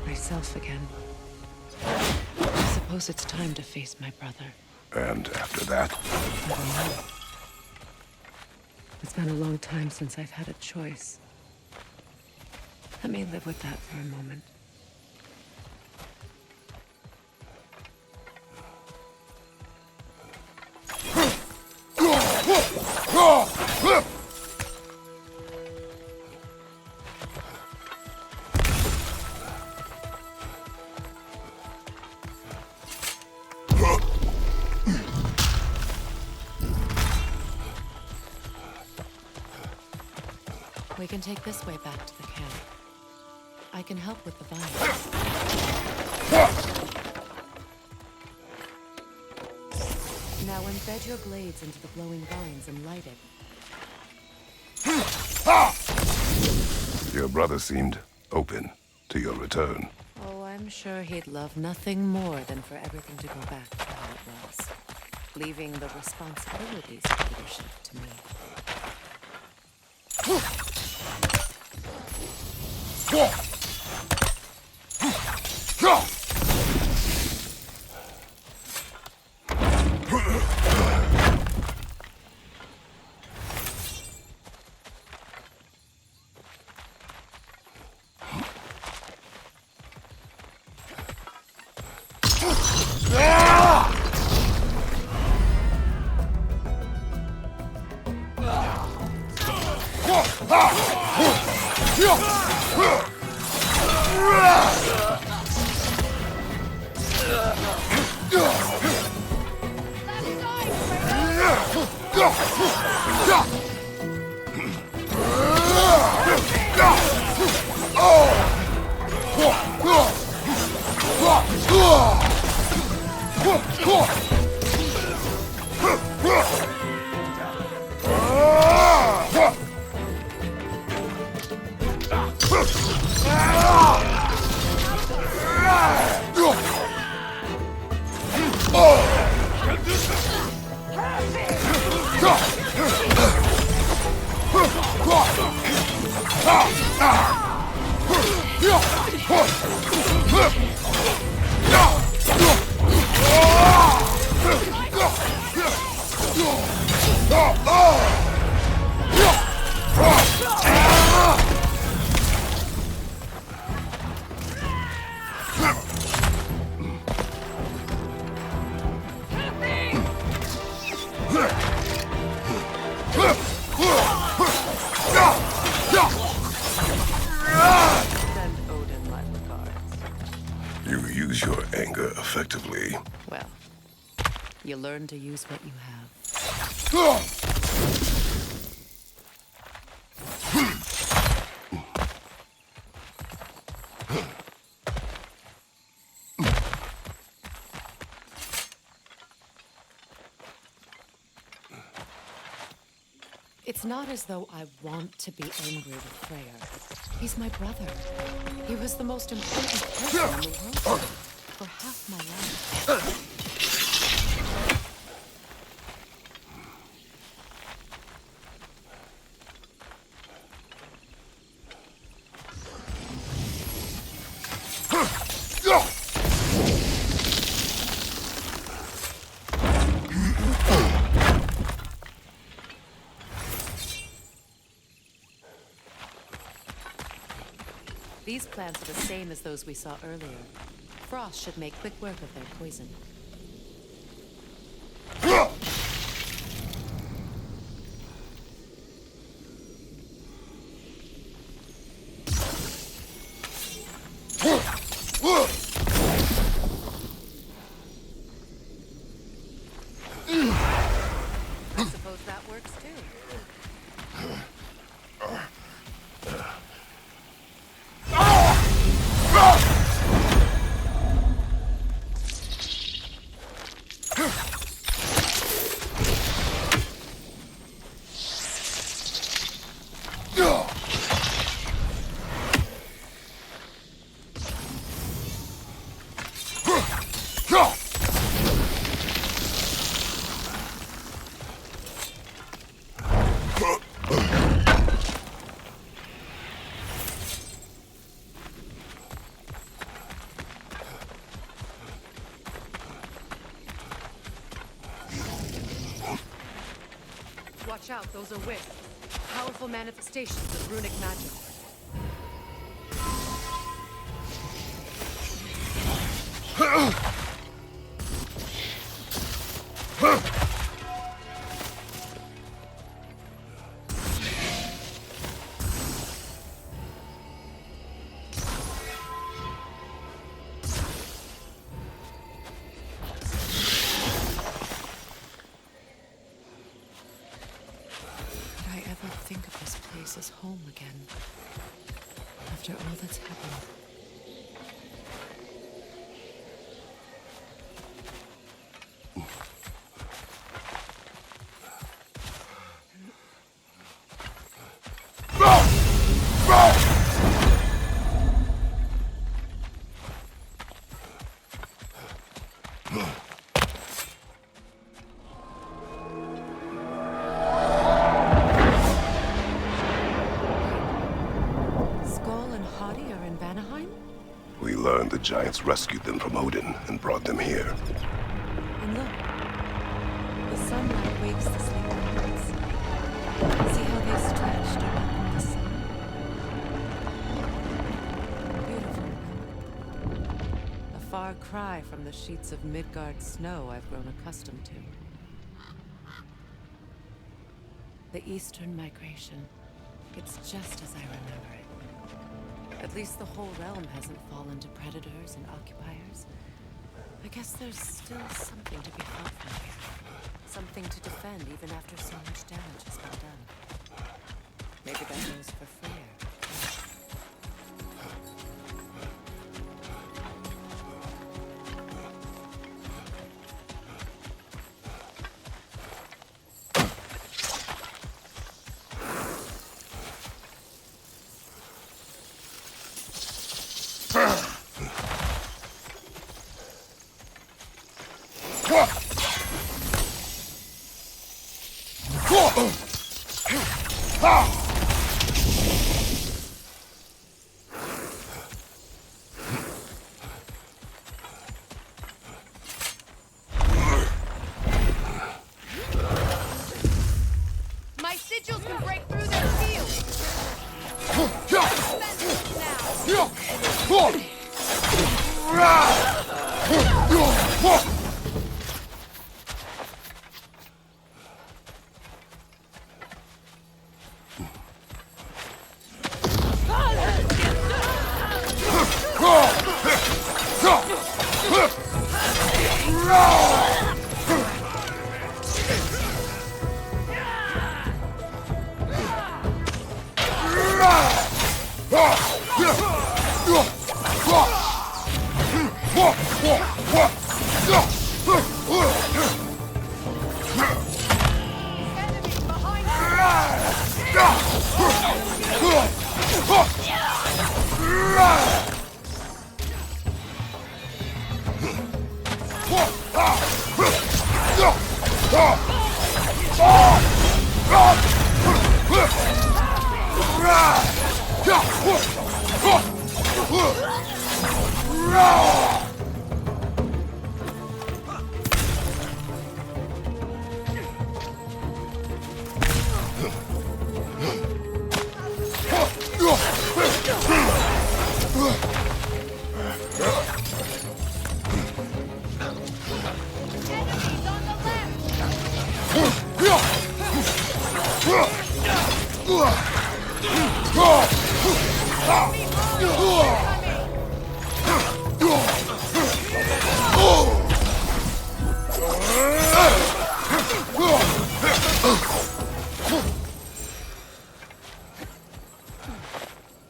Myself again. I suppose it's time to face my brother. And after that? I don't know. It's been a long time since I've had a choice. Let me live with that for a moment. can take this way back to the camp. I can help with the vines. Now embed your blades into the glowing vines and light it. Your brother seemed open to your return. Oh, I'm sure he'd love nothing more than for everything to go back to how it was, leaving the responsibilities of leadership to me. You learn to use what you have. It's not as though I want to be angry with Freyr. He's my brother. He was the most important person in the world for half my life. These plants are the same as those we saw earlier. Frost should make quick work of their poison. I suppose that works too. Watch out, those are wisps. Powerful manifestations of runic magic. Think of this place this is home again. After all that's happened. The giants rescued them from Odin and brought them here. And look, the sunlight wakes the sleeping birds. See how they stretched around the sun? Beautiful. A far cry from the sheets of Midgard snow I've grown accustomed to. The Eastern migration. It's just as I remember it. At least the whole realm hasn't fallen to predators and occupiers. I guess there's still something to be felt from here. Something to defend even after so much damage has been done. Maybe that goes for Freyr.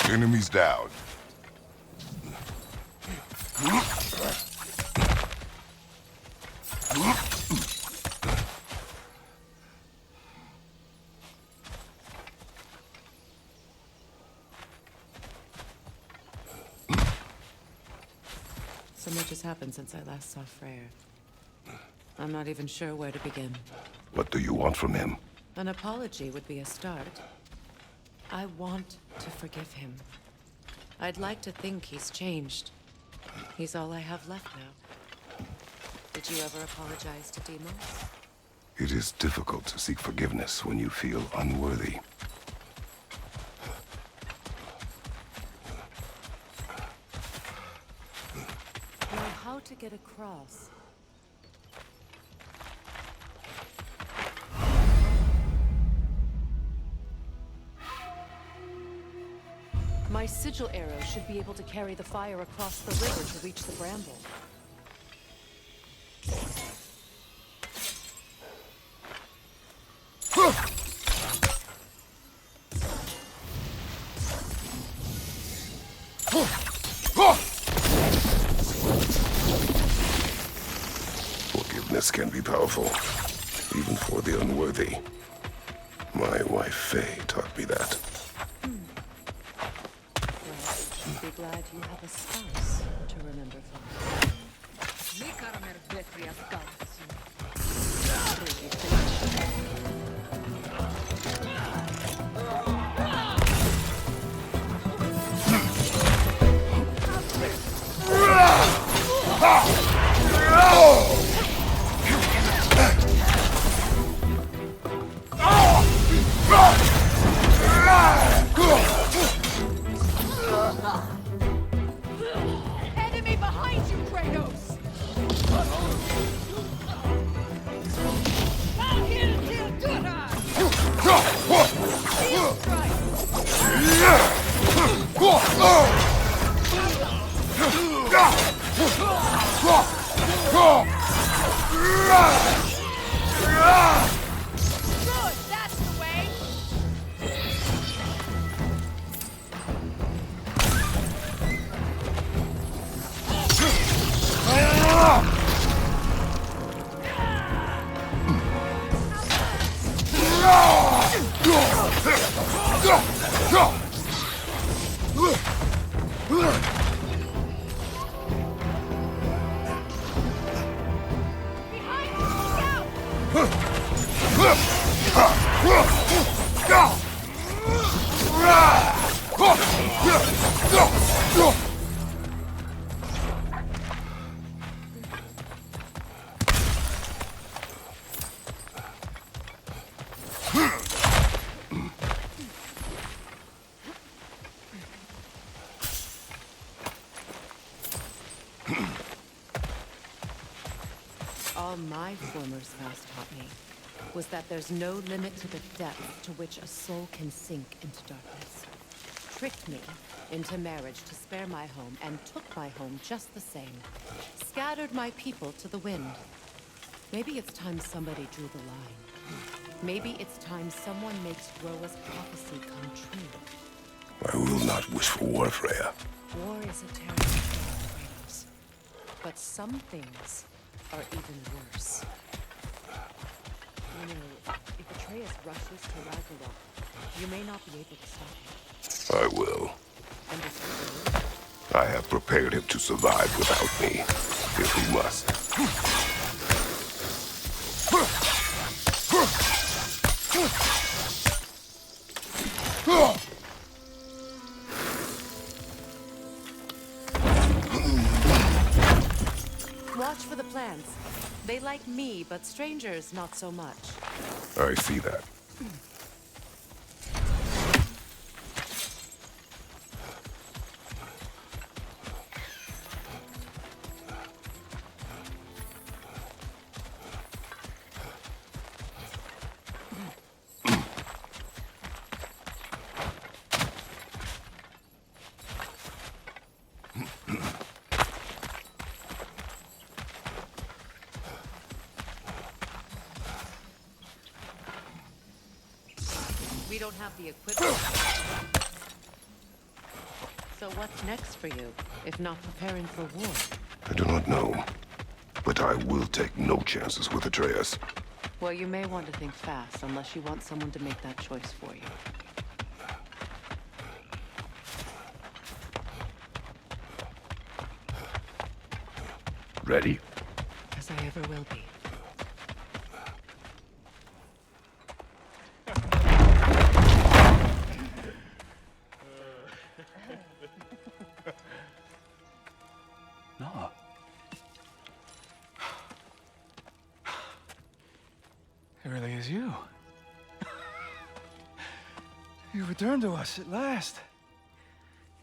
Enemies down. So much has happened since I last saw Freyr. I'm not even sure where to begin. What do you want from him? An apology would be a start. I want to forgive him. I'd like to think he's changed. He's all I have left now. Did you ever apologize to Deimos? It is difficult to seek forgiveness when you feel unworthy. Know how to get across. My sigil arrow should be able to carry the fire across the river to reach the bramble. Promise can be powerful, even for the unworthy. My wife, Faye, taught me that. Well, be glad you have a spouse to remember from. Enemy behind you, Kratos! Out here to kill good Steel Good, that's the way! All my former spouse taught me was that there's no limit to the depth to which a soul can sink into darkness. Tricked me into marriage to spare my home, and took my home just the same. Scattered my people to the wind. Maybe it's time somebody drew the line. Maybe it's time someone makes Groa's prophecy come true. I will not wish for war, Freya. War is a terrible thing, Kratos. But some things are even worse. You know, if Atreus rushes to Ragnarok, you may not be able to stop him. I will. And if you do, I have prepared him to survive without me, if he must. watch for the plants. They like me, but strangers not so much. I see that. We don't have the equipment. So what's next for you, if not preparing for war? I do not know, but I will take no chances with Atreus. Well, you may want to think fast, unless you want someone to make that choice for you. Ready? As I ever will be. No. It really is you. You returned to us at last.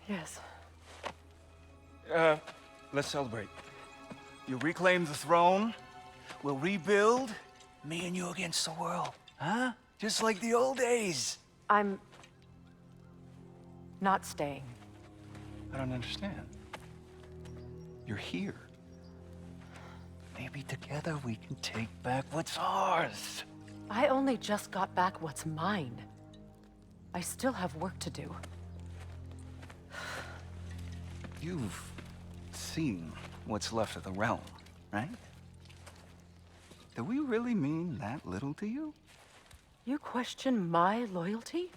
Yes. Let's celebrate. You reclaim the throne. We'll rebuild. Me and you against the world. Huh? Just like the old days. I'm not staying. I don't understand. You're here. Maybe together we can take back what's ours. I only just got back what's mine. I still have work to do. You've seen what's left of the realm, right? Do we really mean that little to you? You question my loyalty?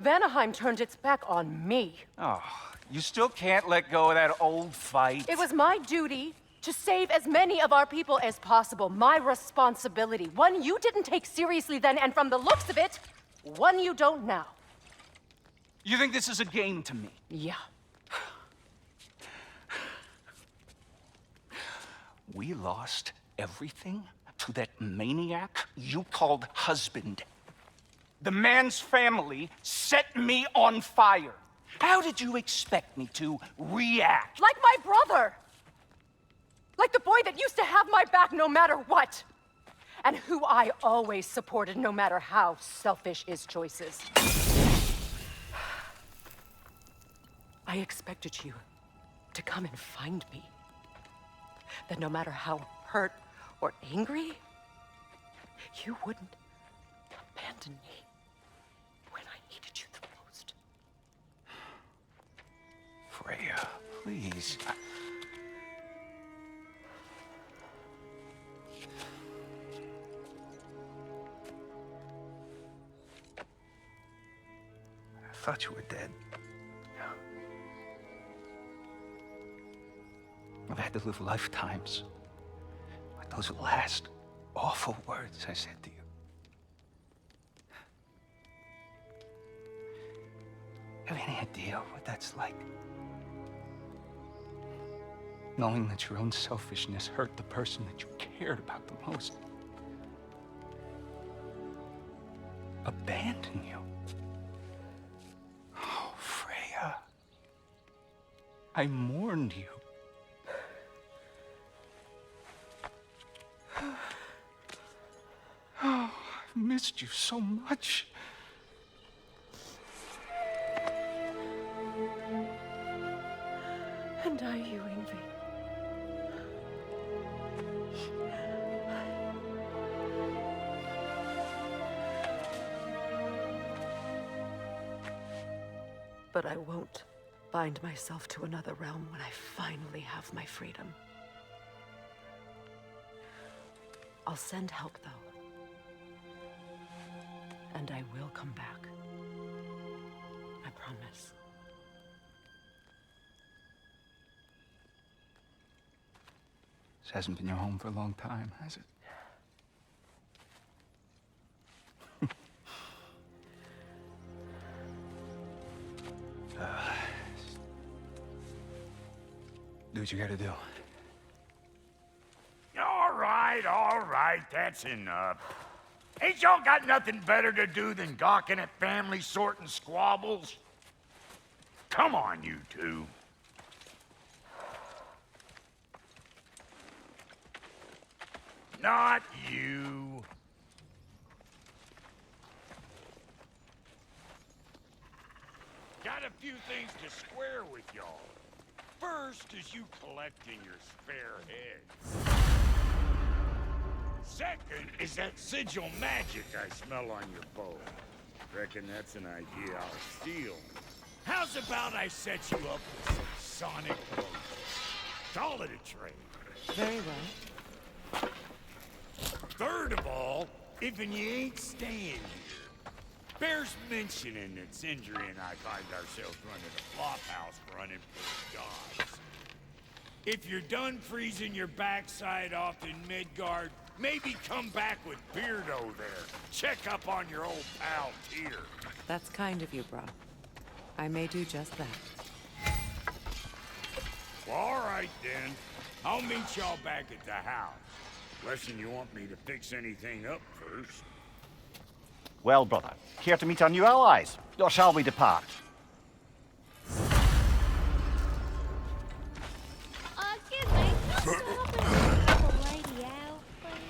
Vanaheim turned its back on me. Oh, you still can't let go of that old fight? It was my duty to save as many of our people as possible. My responsibility. One you didn't take seriously then, and from the looks of it, one you don't now. You think this is a game to me? Yeah. We lost everything to that maniac you called husband. The man's family set me on fire. How did you expect me to react? Like my brother! Like the boy that used to have my back no matter what! And who I always supported no matter how selfish his choices. I expected you to come and find me. That no matter how hurt or angry, you wouldn't abandon me when I needed you the most. Freya, please. I thought you were dead. I've had to live lifetimes with those last awful words I said to you. Have any idea what that's like? Knowing that your own selfishness hurt the person that you cared about the most. Abandon you. Oh, Freya. I mourned you. Oh, I've missed you so much. And I you, Yngvi. But I won't bind myself to another realm when I finally have my freedom. I'll send help, though. And I will come back. I promise. This hasn't been your home for a long time, has it? Do what you gotta do. All right, that's enough. Ain't y'all got nothing better to do than gawking at family sorting squabbles? Come on, you two. Not you. Got a few things to square with y'all. First is you collecting your spare heads. Second is that sigil magic I smell on your bow. Reckon that's an idea I'll steal. How's about I set you up with some sonic potions? Call it a trade. Very well. Third of all, if you ain't staying here, bears mentioning that Sindri and I find ourselves running a flop house for unemployed gods. If you're done freezing your backside off in Midgard, maybe come back with Beardo there. Check up on your old pal Tyr. That's kind of you, bro. I may do just that. Well, all right then. I'll meet y'all back at the house. Unless you want me to fix anything up first. Well, brother, care to meet our new allies? Or shall we depart? Excuse me. Can you help me help a lady out, please?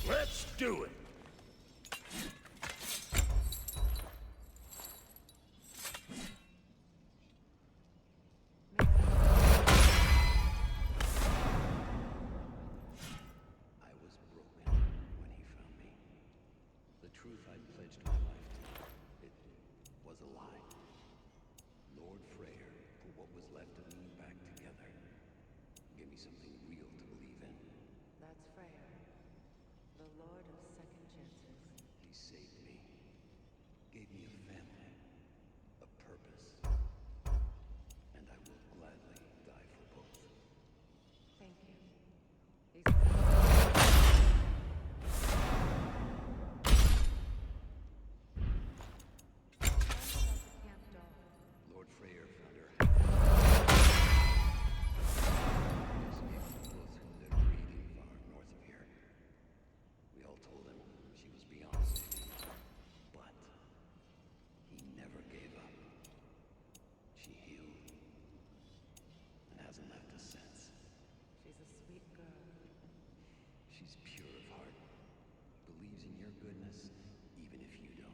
Let's do it. Lord Freyr put what was left of me back together. Give me something listen, even if you don't.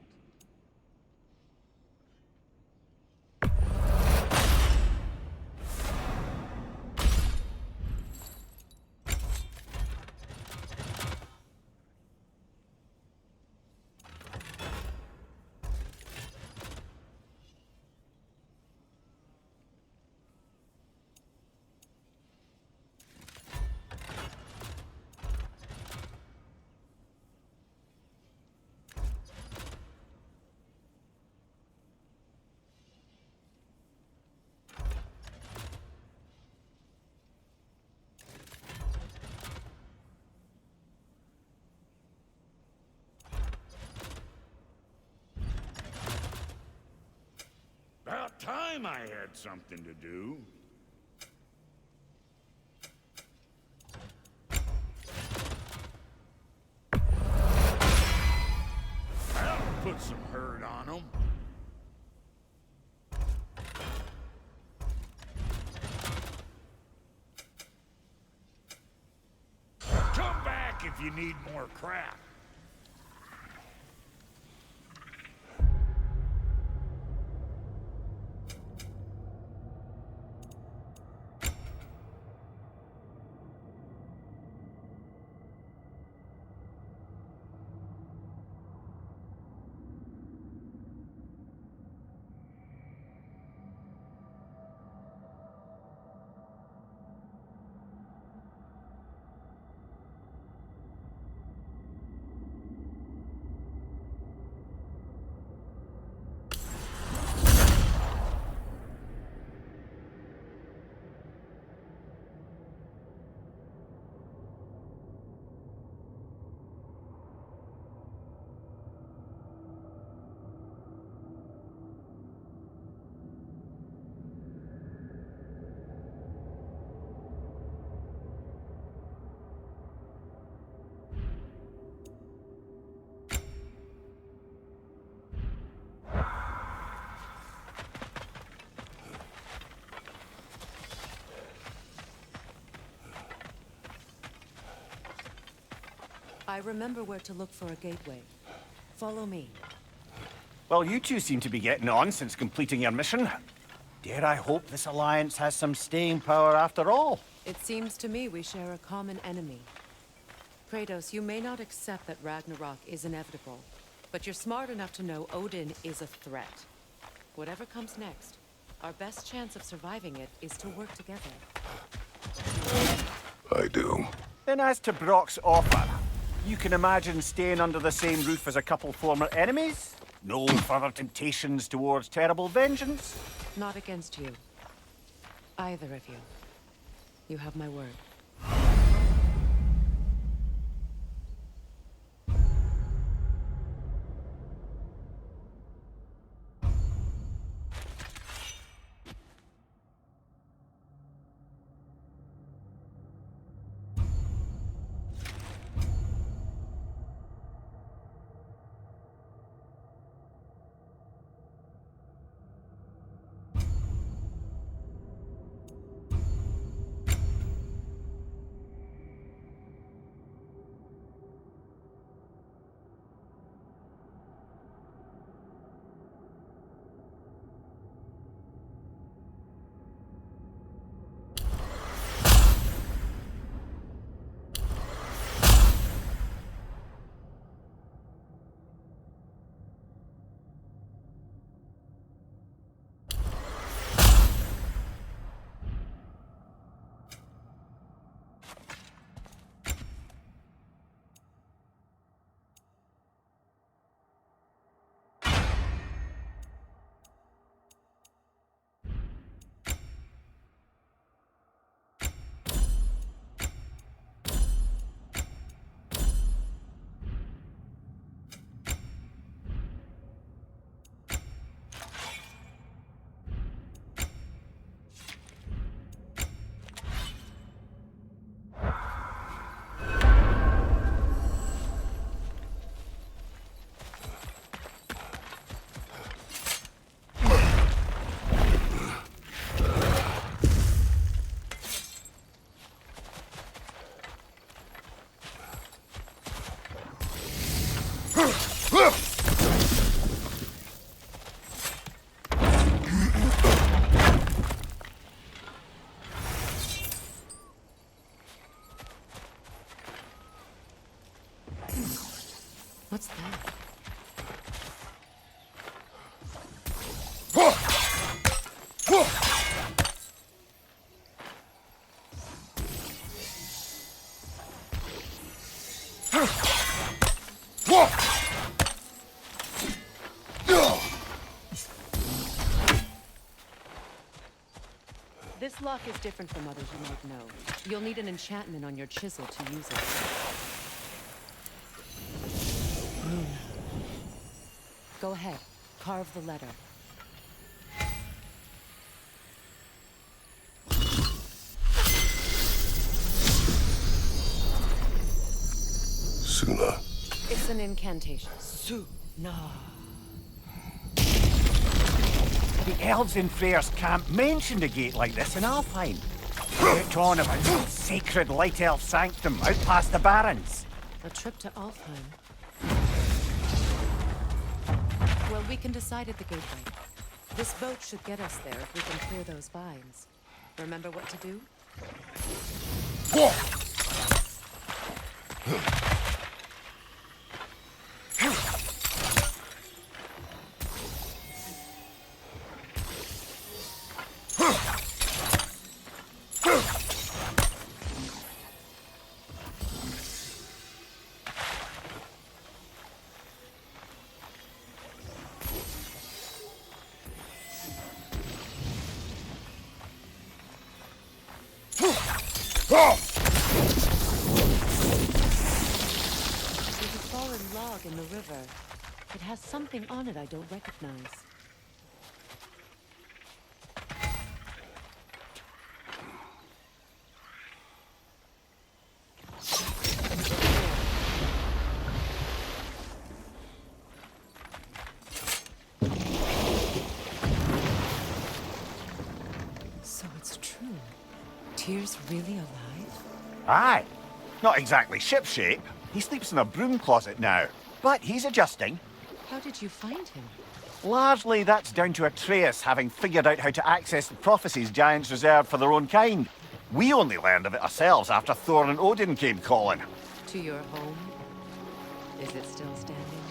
About time I had something to do. That'll put some hurt on them. Come back if you need more crap. I remember where to look for a gateway. Follow me. Well, you two seem to be getting on since completing your mission. Dare I hope this alliance has some staying power after all? It seems to me we share a common enemy. Kratos, you may not accept that Ragnarok is inevitable, but you're smart enough to know Odin is a threat. Whatever comes next, our best chance of surviving it is to work together. I do. Then as to Brock's offer, you can imagine staying under the same roof as a couple former enemies? No further temptations towards terrible vengeance? Not against you. Either of you. You have my word. This lock is different from others you might know. You'll need an enchantment on your chisel to use it. Go ahead. Carve the letter. Suna. It's an incantation. Suna. The elves in Freyr's camp mentioned a gate like this in Alfheim. Out on about some sacred light elf sanctum out past the barrens. A trip to Alfheim. Well, we can decide at the gateway. This boat should get us there if we can clear those vines. Remember what to do? There's a fallen log in the river. It has something on it I don't recognize. So it's true. Tyr's really alive? Aye. Not exactly shipshape. He sleeps in a broom closet now. But he's adjusting. How did you find him? Largely, that's down to Atreus having figured out how to access the prophecies giants reserved for their own kind. We only learned of it ourselves after Thor and Odin came calling. To your home? Is it still standing?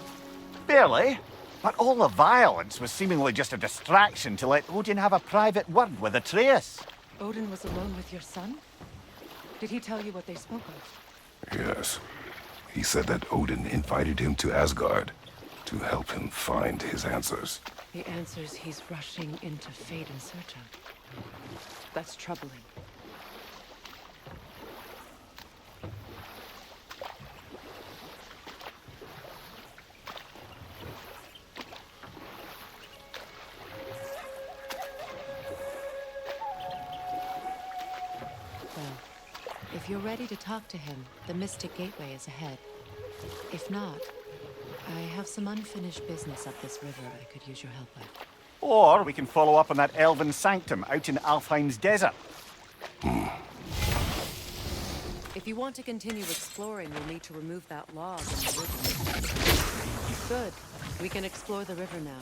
Barely. But all the violence was seemingly just a distraction to let Odin have a private word with Atreus. Odin was alone with your son? Did he tell you what they spoke of? Yes. He said that Odin invited him to Asgard to help him find his answers. The answers he's rushing into fate in search of. That's troubling. If you're ready to talk to him, the Mystic Gateway is ahead. If not, I have some unfinished business up this river I could use your help with. Or we can follow up on that elven sanctum out in Alfheim's desert. If you want to continue exploring, you'll need to remove that log in the river. Good. We can explore the river now.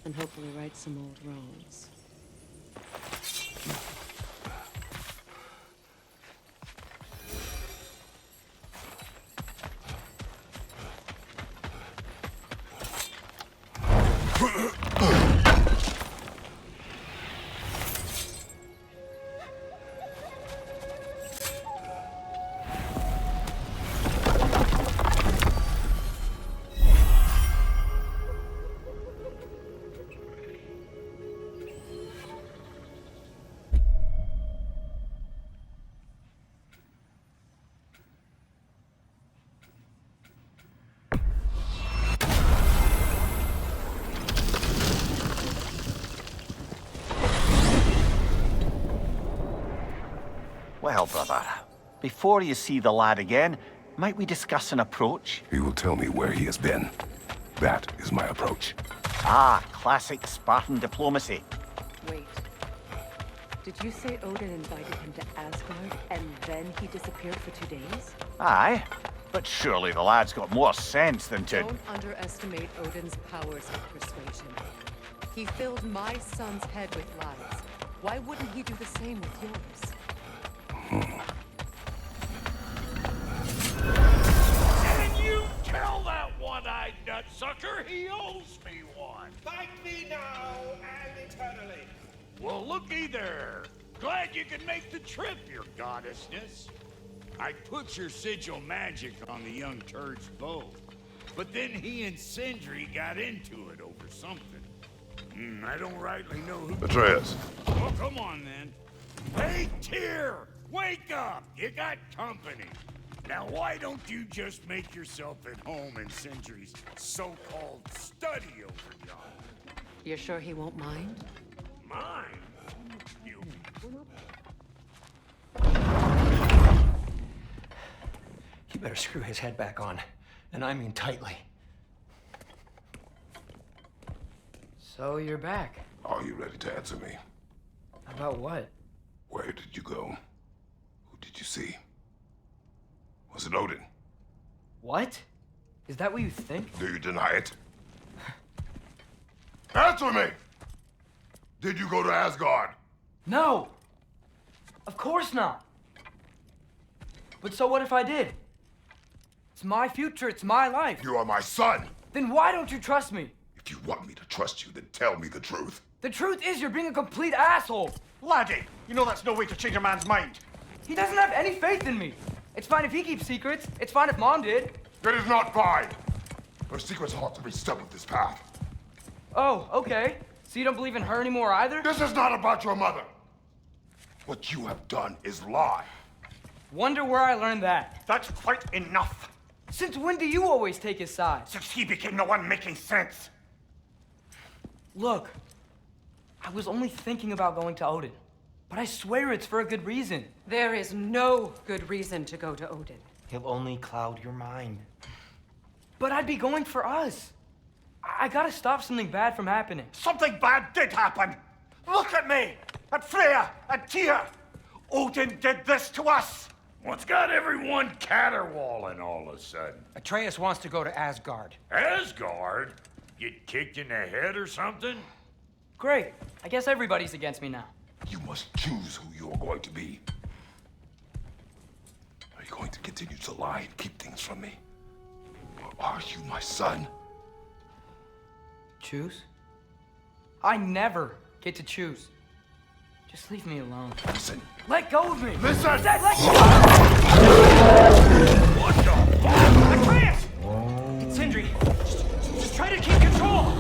And hopefully right some old wrongs. Well, brother, before you see the lad again, might we discuss an approach? He will tell me where he has been. That is my approach. Ah, classic Spartan diplomacy. Wait. Did you say Odin invited him to Asgard, and then he disappeared for 2 days? Aye, but surely the lad's got more sense than to... Don't underestimate Odin's powers of persuasion. He filled my son's head with lies. Why wouldn't he do the same with yours? Can you tell that one-eyed nutsucker he owes me one? Fight me now and eternally. Well, looky there. Glad you could make the trip, your goddessness. I put your sigil magic on the young turd's bow, but then he and Sindri got into it over something. I don't rightly know who... Atreus. Oh, come on, then. Hey, Tyr! Wake up! You got company. Now, why don't you just make yourself at home in Sindri's so-called study over yonder? You're sure he won't mind? Mine? You... You better screw his head back on. And I mean tightly. So you're back. Are you ready to answer me? About what? Where did you go? Who did you see? Was it Odin? What? Is that what you think? Do you deny it? Answer me! Did you go to Asgard? No! Of course not! But so what if I did? It's my future, it's my life. You are my son! Then why don't you trust me? If you want me to trust you, then tell me the truth. The truth is you're being a complete asshole. Laddie, you know that's no way to change a man's mind. He doesn't have any faith in me. It's fine if he keeps secrets. It's fine if Mom did. It is not fine. Her secrets ought to be stuck with this path. Oh, okay. So you don't believe in her anymore either? This is not about your mother. What you have done is lie. Wonder where I learned that. That's quite enough. Since when do you always take his side? Since he became the one making sense. Look, I was only thinking about going to Odin, but I swear it's for a good reason. There is no good reason to go to Odin. He'll only cloud your mind. But I'd be going for us. I gotta stop something bad from happening. Something bad did happen. Look at me, at Freya, at Tyr. Odin did this to us. What's got everyone caterwauling all of a sudden? Atreus wants to go to Asgard. Asgard? Get kicked in the head or something? Great. I guess everybody's against me now. You must choose who you are going to be. Are you going to continue to lie and keep things from me? Or are you my son? Choose? I never get to choose. Just leave me alone. Listen. Let go of me! Listen! I said let go! What the fuck? Atreus! Sindri, just try to keep control!